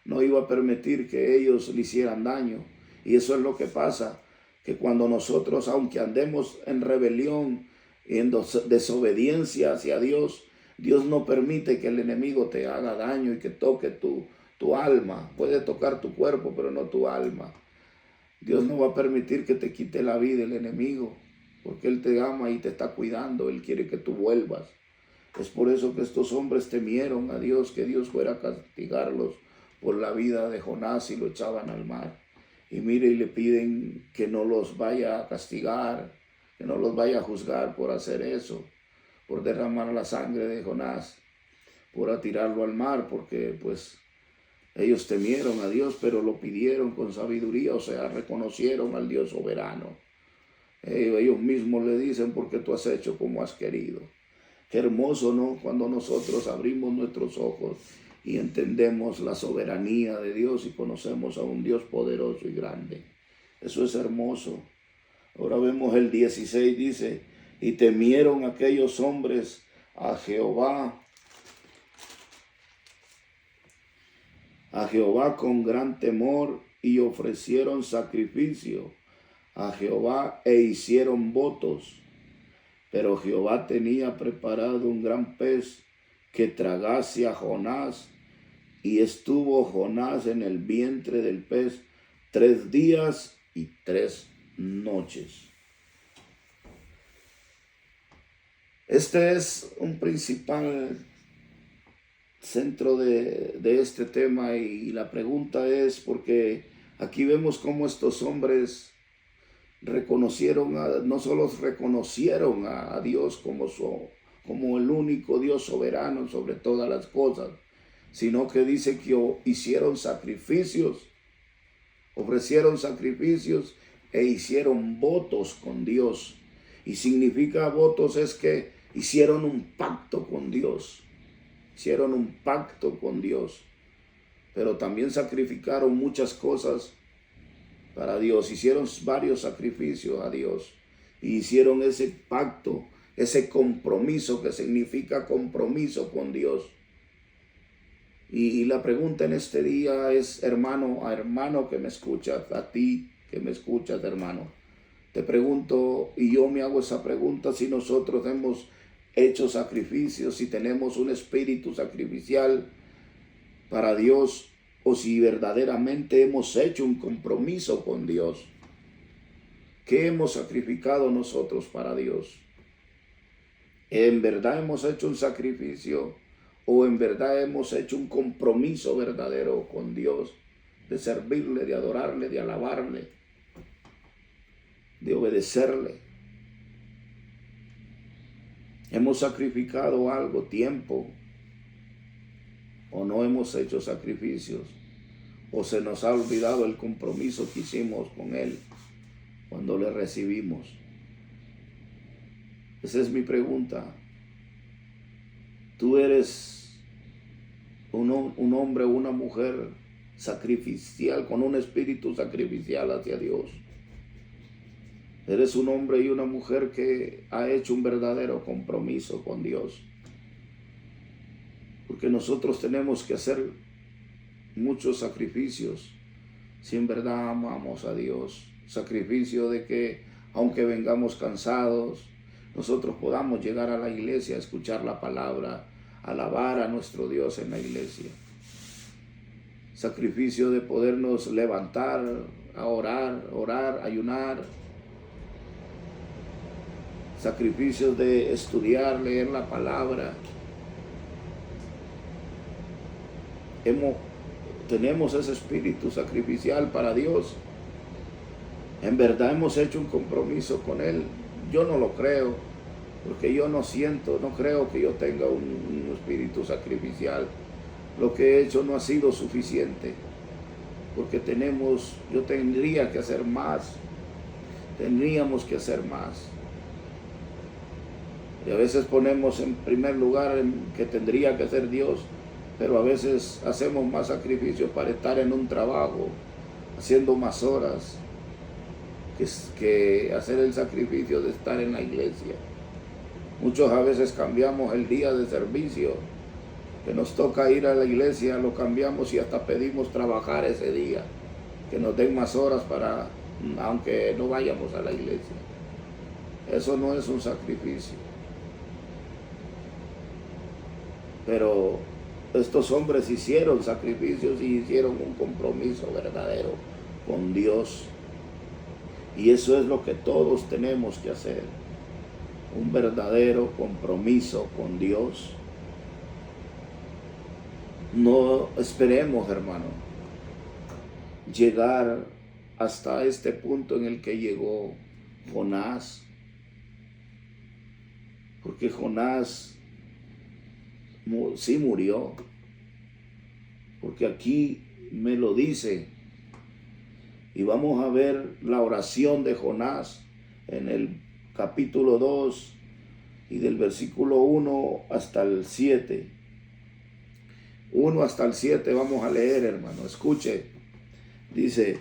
no iba a permitir que ellos le hicieran daño. Y eso es lo que pasa, que cuando nosotros, aunque andemos en rebelión, en desobediencia hacia Dios, Dios no permite que el enemigo te haga daño y que toque tu alma. Puede tocar tu cuerpo, pero no tu alma. Dios no va a permitir que te quite la vida el enemigo, porque Él te ama y te está cuidando. Él quiere que tú vuelvas. Es por eso que estos hombres temieron a Dios, que Dios fuera a castigarlos por la vida de Jonás y lo echaban al mar. Y mire, y le piden que no los vaya a castigar, que no los vaya a juzgar por hacer eso, por derramar la sangre de Jonás, por tirarlo al mar, porque pues ellos temieron a Dios, pero lo pidieron con sabiduría, o sea, reconocieron al Dios soberano. Ellos mismos le dicen, porque tú has hecho como has querido. Qué hermoso, ¿no? Cuando nosotros abrimos nuestros ojos y entendemos la soberanía de Dios y conocemos a un Dios poderoso y grande. Eso es hermoso. Ahora vemos el 16, dice, y temieron aquellos hombres a Jehová con gran temor, y ofrecieron sacrificio a Jehová e hicieron votos. Pero Jehová tenía preparado un gran pez que tragase a Jonás, y estuvo Jonás en el vientre del pez 3 días y 3 noches. Este es un principal centro de este tema, y la pregunta es, porque aquí vemos cómo estos hombres no solo reconocieron a Dios como el único Dios soberano sobre todas las cosas, sino que dice que hicieron sacrificios, ofrecieron sacrificios e hicieron votos con Dios. Y significa votos es que hicieron un pacto con Dios. Hicieron un pacto con Dios. Pero también sacrificaron muchas cosas para Dios. Hicieron varios sacrificios a Dios. Y hicieron ese pacto, ese compromiso, que significa compromiso con Dios. Y la pregunta en este día es, hermano que me escuchas, a ti que me escuchas, hermano. Te pregunto, y yo me hago esa pregunta, si nosotros hemos hecho sacrificios, si tenemos un espíritu sacrificial para Dios, o si verdaderamente hemos hecho un compromiso con Dios. ¿Qué hemos sacrificado nosotros para Dios? ¿En verdad hemos hecho un sacrificio, o en verdad hemos hecho un compromiso verdadero con Dios, de servirle, de adorarle, de alabarle, de obedecerle? ¿Hemos sacrificado algo, tiempo, o no hemos hecho sacrificios? ¿O se nos ha olvidado el compromiso que hicimos con Él cuando le recibimos? Esa es mi pregunta. ¿Tú eres un hombre o una mujer sacrificial, con un espíritu sacrificial hacia Dios? ¿Eres un hombre y una mujer que ha hecho un verdadero compromiso con Dios? Porque nosotros tenemos que hacer muchos sacrificios si en verdad amamos a Dios. Sacrificio de que, aunque vengamos cansados, nosotros podamos llegar a la iglesia, escuchar la palabra, alabar a nuestro Dios en la iglesia. Sacrificio de podernos levantar a orar, ayunar. Sacrificios de estudiar, leer la palabra. Tenemos ese espíritu sacrificial para Dios. En verdad hemos hecho un compromiso con Él. Yo no lo creo, porque yo no creo que yo tenga un espíritu sacrificial. Lo que he hecho no ha sido suficiente, porque yo tendría que hacer más. Tendríamos que hacer más. Y a veces ponemos en primer lugar que tendría que hacer Dios, pero a veces hacemos más sacrificios para estar en un trabajo, haciendo más horas, que hacer el sacrificio de estar en la iglesia. Muchos a veces cambiamos el día de servicio, que nos toca ir a la iglesia, lo cambiamos y hasta pedimos trabajar ese día, que nos den más horas aunque no vayamos a la iglesia. Eso no es un sacrificio. Pero estos hombres hicieron sacrificios y hicieron un compromiso verdadero con Dios. Y eso es lo que todos tenemos que hacer. un verdadero compromiso con Dios. No esperemos, hermano, llegar hasta este punto en el que llegó Jonás, porque Jonás sí murió, porque aquí me lo dice, y vamos a ver la oración de Jonás en el capítulo 2 y del versículo 1 hasta el 7. 1 hasta el 7 vamos a leer, hermano, escuche. Dice,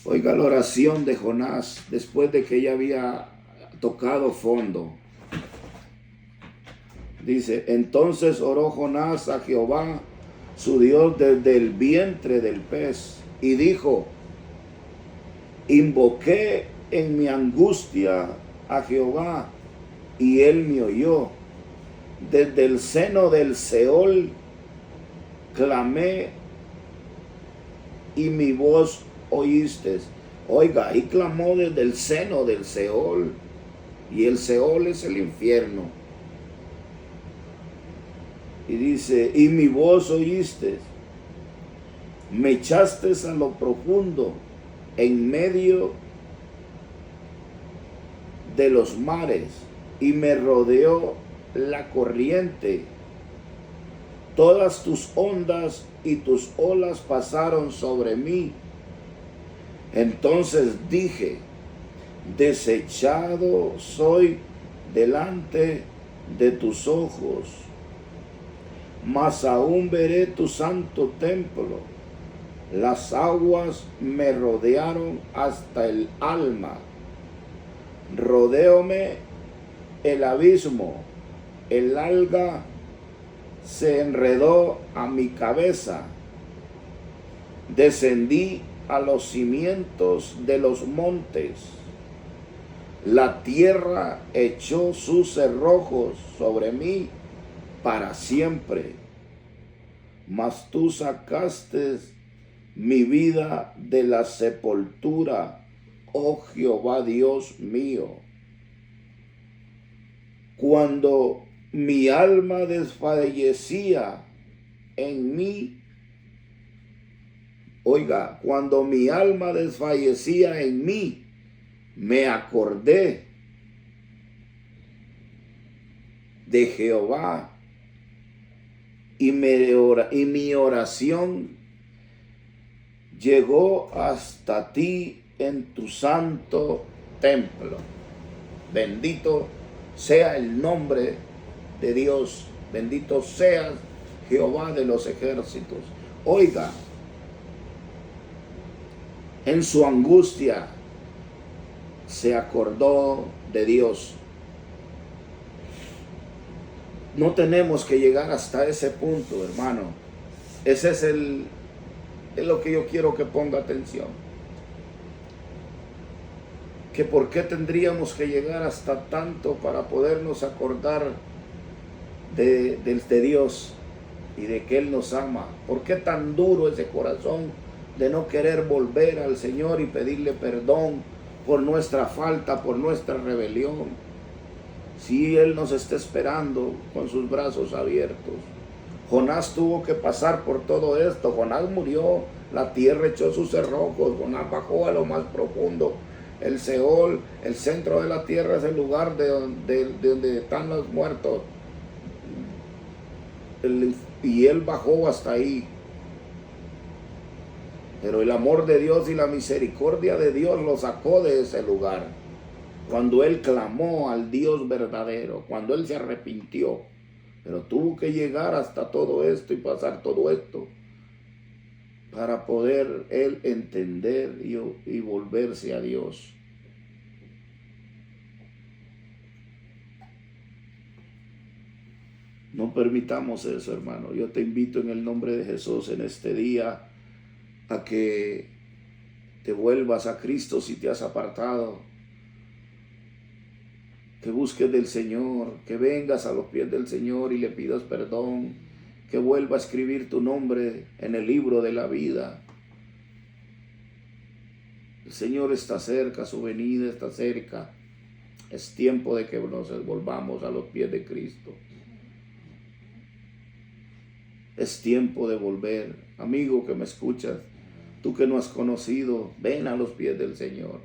oiga la oración de Jonás después de que ya había tocado fondo. Dice, entonces oró Jonás a Jehová, su Dios, desde el vientre del pez, y dijo, invoqué en mi angustia a Jehová, y él me oyó. Desde el seno del Seol clamé, y mi voz oíste. Oiga, y clamó desde el seno del Seol, y el Seol es el infierno. Y dice, y mi voz oíste, me echaste a lo profundo, en medio de los mares, y me rodeó la corriente. Todas tus ondas y tus olas pasaron sobre mí. Entonces dije, desechado soy delante de tus ojos, mas aún veré tu santo templo. Las aguas me rodearon hasta el alma. Rodeóme el abismo, el alga se enredó a mi cabeza. Descendí a los cimientos de los montes. La tierra echó sus cerrojos sobre mí para siempre. Mas tú sacaste mi vida de la sepultura, oh Jehová Dios mío. Cuando mi alma desfallecía en mí, oiga, cuando mi alma desfallecía en mí, me acordé de Jehová y mi oración llegó hasta ti en tu santo templo. Bendito sea el nombre de Dios, bendito sea Jehová de los ejércitos. Oiga, en su angustia se acordó de Dios. No tenemos que llegar hasta ese punto, hermano. Ese es lo que yo quiero que ponga atención. Que por qué tendríamos que llegar hasta tanto para podernos acordar de Dios y de que Él nos ama. ¿Por qué tan duro ese corazón de no querer volver al Señor y pedirle perdón por nuestra falta, por nuestra rebelión? Si Él nos está esperando con sus brazos abiertos. Jonás tuvo que pasar por todo esto. Jonás murió, la tierra echó sus cerrojos, Jonás bajó a lo más profundo. El Seol, el centro de la tierra, es el lugar de donde están los muertos. Y él bajó hasta ahí. Pero el amor de Dios y la misericordia de Dios lo sacó de ese lugar. Cuando él clamó al Dios verdadero, cuando él se arrepintió. Pero tuvo que llegar hasta todo esto y pasar todo esto para poder él entender y volverse a Dios. No permitamos eso, hermano. Yo te invito en el nombre de Jesús en este día a que te vuelvas a Cristo si te has apartado. Que busques del Señor, que vengas a los pies del Señor y le pidas perdón, que vuelva a escribir tu nombre en el libro de la vida. El Señor está cerca, su venida está cerca. Es tiempo de que nos volvamos a los pies de Cristo. Es tiempo de volver. Amigo que me escuchas, tú que no has conocido, ven a los pies del Señor.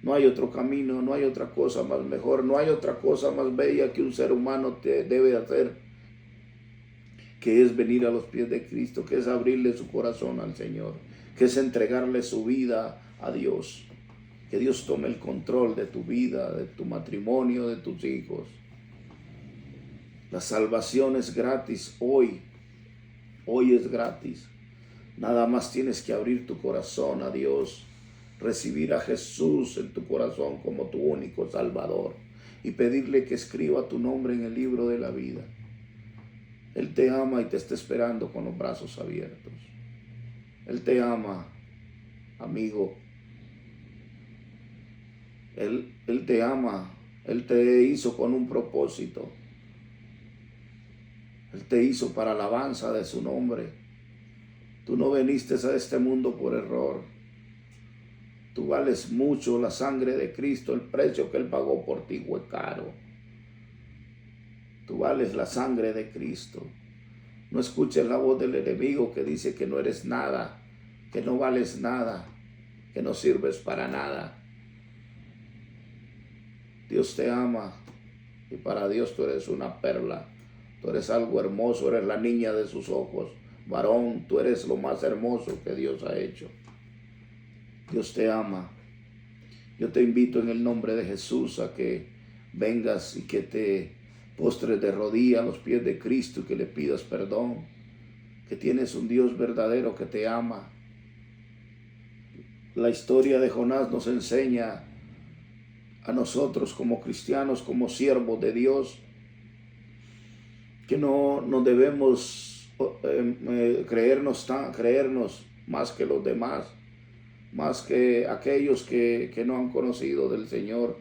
No hay otro camino, no hay otra cosa más mejor, no hay otra cosa más bella que un ser humano debe hacer, que es venir a los pies de Cristo, que es abrirle su corazón al Señor, que es entregarle su vida a Dios. Que Dios tome el control de tu vida, de tu matrimonio, de tus hijos. La salvación es gratis hoy es gratis. Nada más tienes que abrir tu corazón a Dios, recibir a Jesús en tu corazón como tu único Salvador y pedirle que escriba tu nombre en el libro de la vida. Él te ama y te está esperando con los brazos abiertos. Él te ama, amigo. Él te ama. Él te hizo con un propósito. Él te hizo para alabanza de su nombre. Tú no viniste a este mundo por error. Tú vales mucho. La sangre de Cristo, el precio que Él pagó por ti fue caro. Tú vales la sangre de Cristo. No escuches la voz del enemigo que dice que no eres nada, que no vales nada, que no sirves para nada. Dios te ama y para Dios tú eres una perla. Tú eres algo hermoso, eres la niña de sus ojos. Varón, tú eres lo más hermoso que Dios ha hecho. Dios te ama. Yo te invito en el nombre de Jesús a que vengas y que te postres de rodillas a los pies de Cristo y que le pidas perdón. Que tienes un Dios verdadero que te ama. La historia de Jonás nos enseña a nosotros como cristianos, como siervos de Dios, que no debemos creernos más que los demás, más que aquellos que no han conocido del Señor,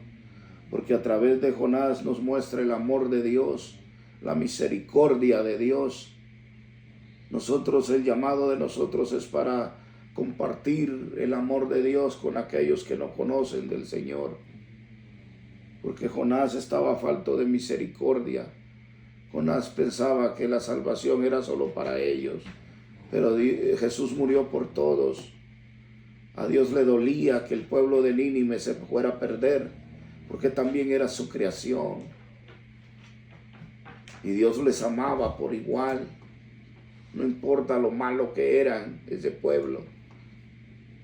porque a través de Jonás nos muestra el amor de Dios, la misericordia de Dios. El llamado de nosotros es para compartir el amor de Dios con aquellos que no conocen del Señor, porque Jonás estaba falto de misericordia. Jonás pensaba que la salvación era solo para ellos, pero Jesús murió por todos. A Dios le dolía que el pueblo de Nínive se fuera a perder, porque también era su creación. Y Dios les amaba por igual, no importa lo malo que eran ese pueblo.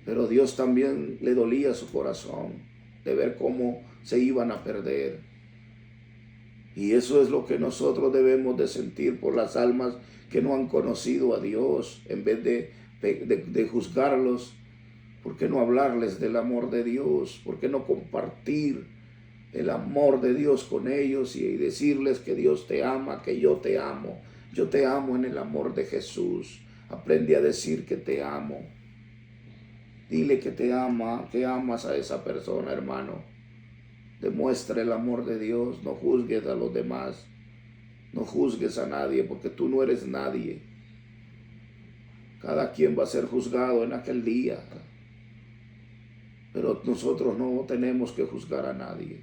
Pero Dios también le dolía su corazón de ver cómo se iban a perder. Y eso es lo que nosotros debemos de sentir por las almas que no han conocido a Dios. En vez de juzgarlos, ¿por qué no hablarles del amor de Dios? ¿Por qué no compartir el amor de Dios con ellos y decirles que Dios te ama, que yo te amo? Yo te amo en el amor de Jesús. Aprende a decir que te amo. Dile que te ama, que amas a esa persona, hermano. Demuestra el amor de Dios. No juzgues a los demás. No juzgues a nadie, porque tú no eres nadie. Cada quien va a ser juzgado en aquel día. Pero nosotros no tenemos que juzgar a nadie.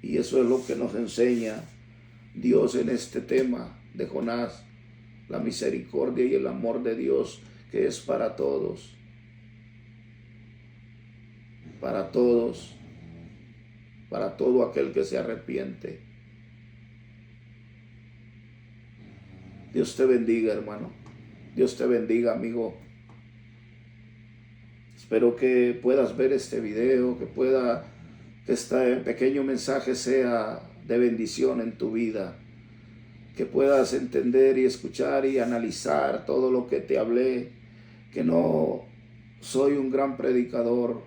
Y eso es lo que nos enseña Dios en este tema de Jonás. La misericordia y el amor de Dios, que es para todos. Para todos. Para todo aquel que se arrepiente. Dios te bendiga, hermano. Dios te bendiga, amigo. Espero que puedas ver este video, que este pequeño mensaje sea de bendición en tu vida. Que puedas entender y escuchar y analizar todo lo que te hablé. Que no soy un gran predicador,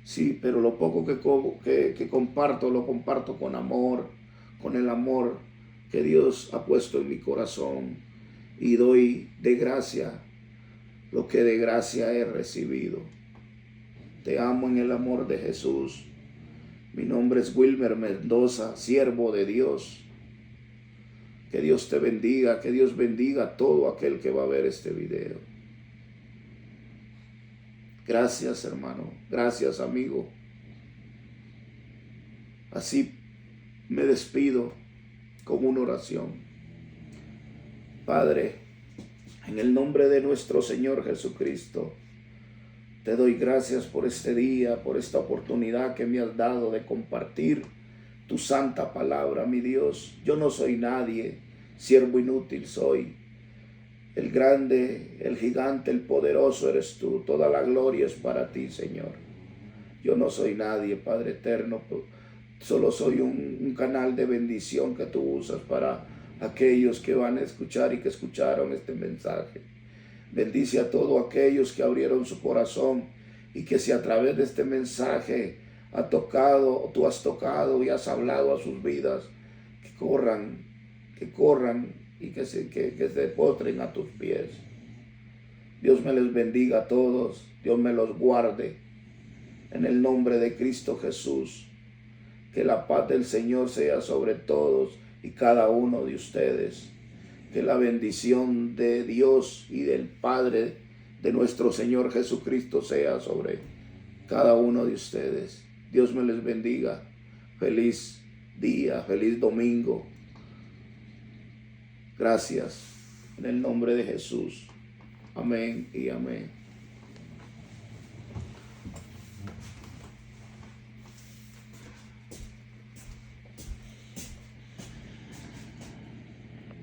sí, pero lo poco que comparto, lo comparto con amor, con el amor que Dios ha puesto en mi corazón. Y doy de gracia lo que de gracia he recibido. Te amo en el amor de Jesús. Mi nombre es Wilmer Mendoza, siervo de Dios. Que Dios te bendiga, que Dios bendiga a todo aquel que va a ver este video. Gracias, hermano. Gracias, amigo. Así me despido con una oración. Padre, en el nombre de nuestro Señor Jesucristo, te doy gracias por este día, por esta oportunidad que me has dado de compartir tu santa palabra, mi Dios. Yo no soy nadie, siervo inútil soy. El grande, el gigante, el poderoso eres tú. Toda la gloria es para ti, Señor. Yo no soy nadie, Padre eterno. Solo soy un canal de bendición que tú usas para aquellos que van a escuchar y que escucharon este mensaje. Bendice a todos aquellos que abrieron su corazón y que si a través de este mensaje tú has tocado y has hablado a sus vidas, que corran y que se postren a tus pies. Dios me les bendiga a todos, Dios me los guarde. En el nombre de Cristo Jesús, que la paz del Señor sea sobre todos y cada uno de ustedes. Que la bendición de Dios y del Padre de nuestro Señor Jesucristo sea sobre cada uno de ustedes. Dios me les bendiga. Feliz día, feliz domingo. Gracias. En el nombre de Jesús. Amén y amén.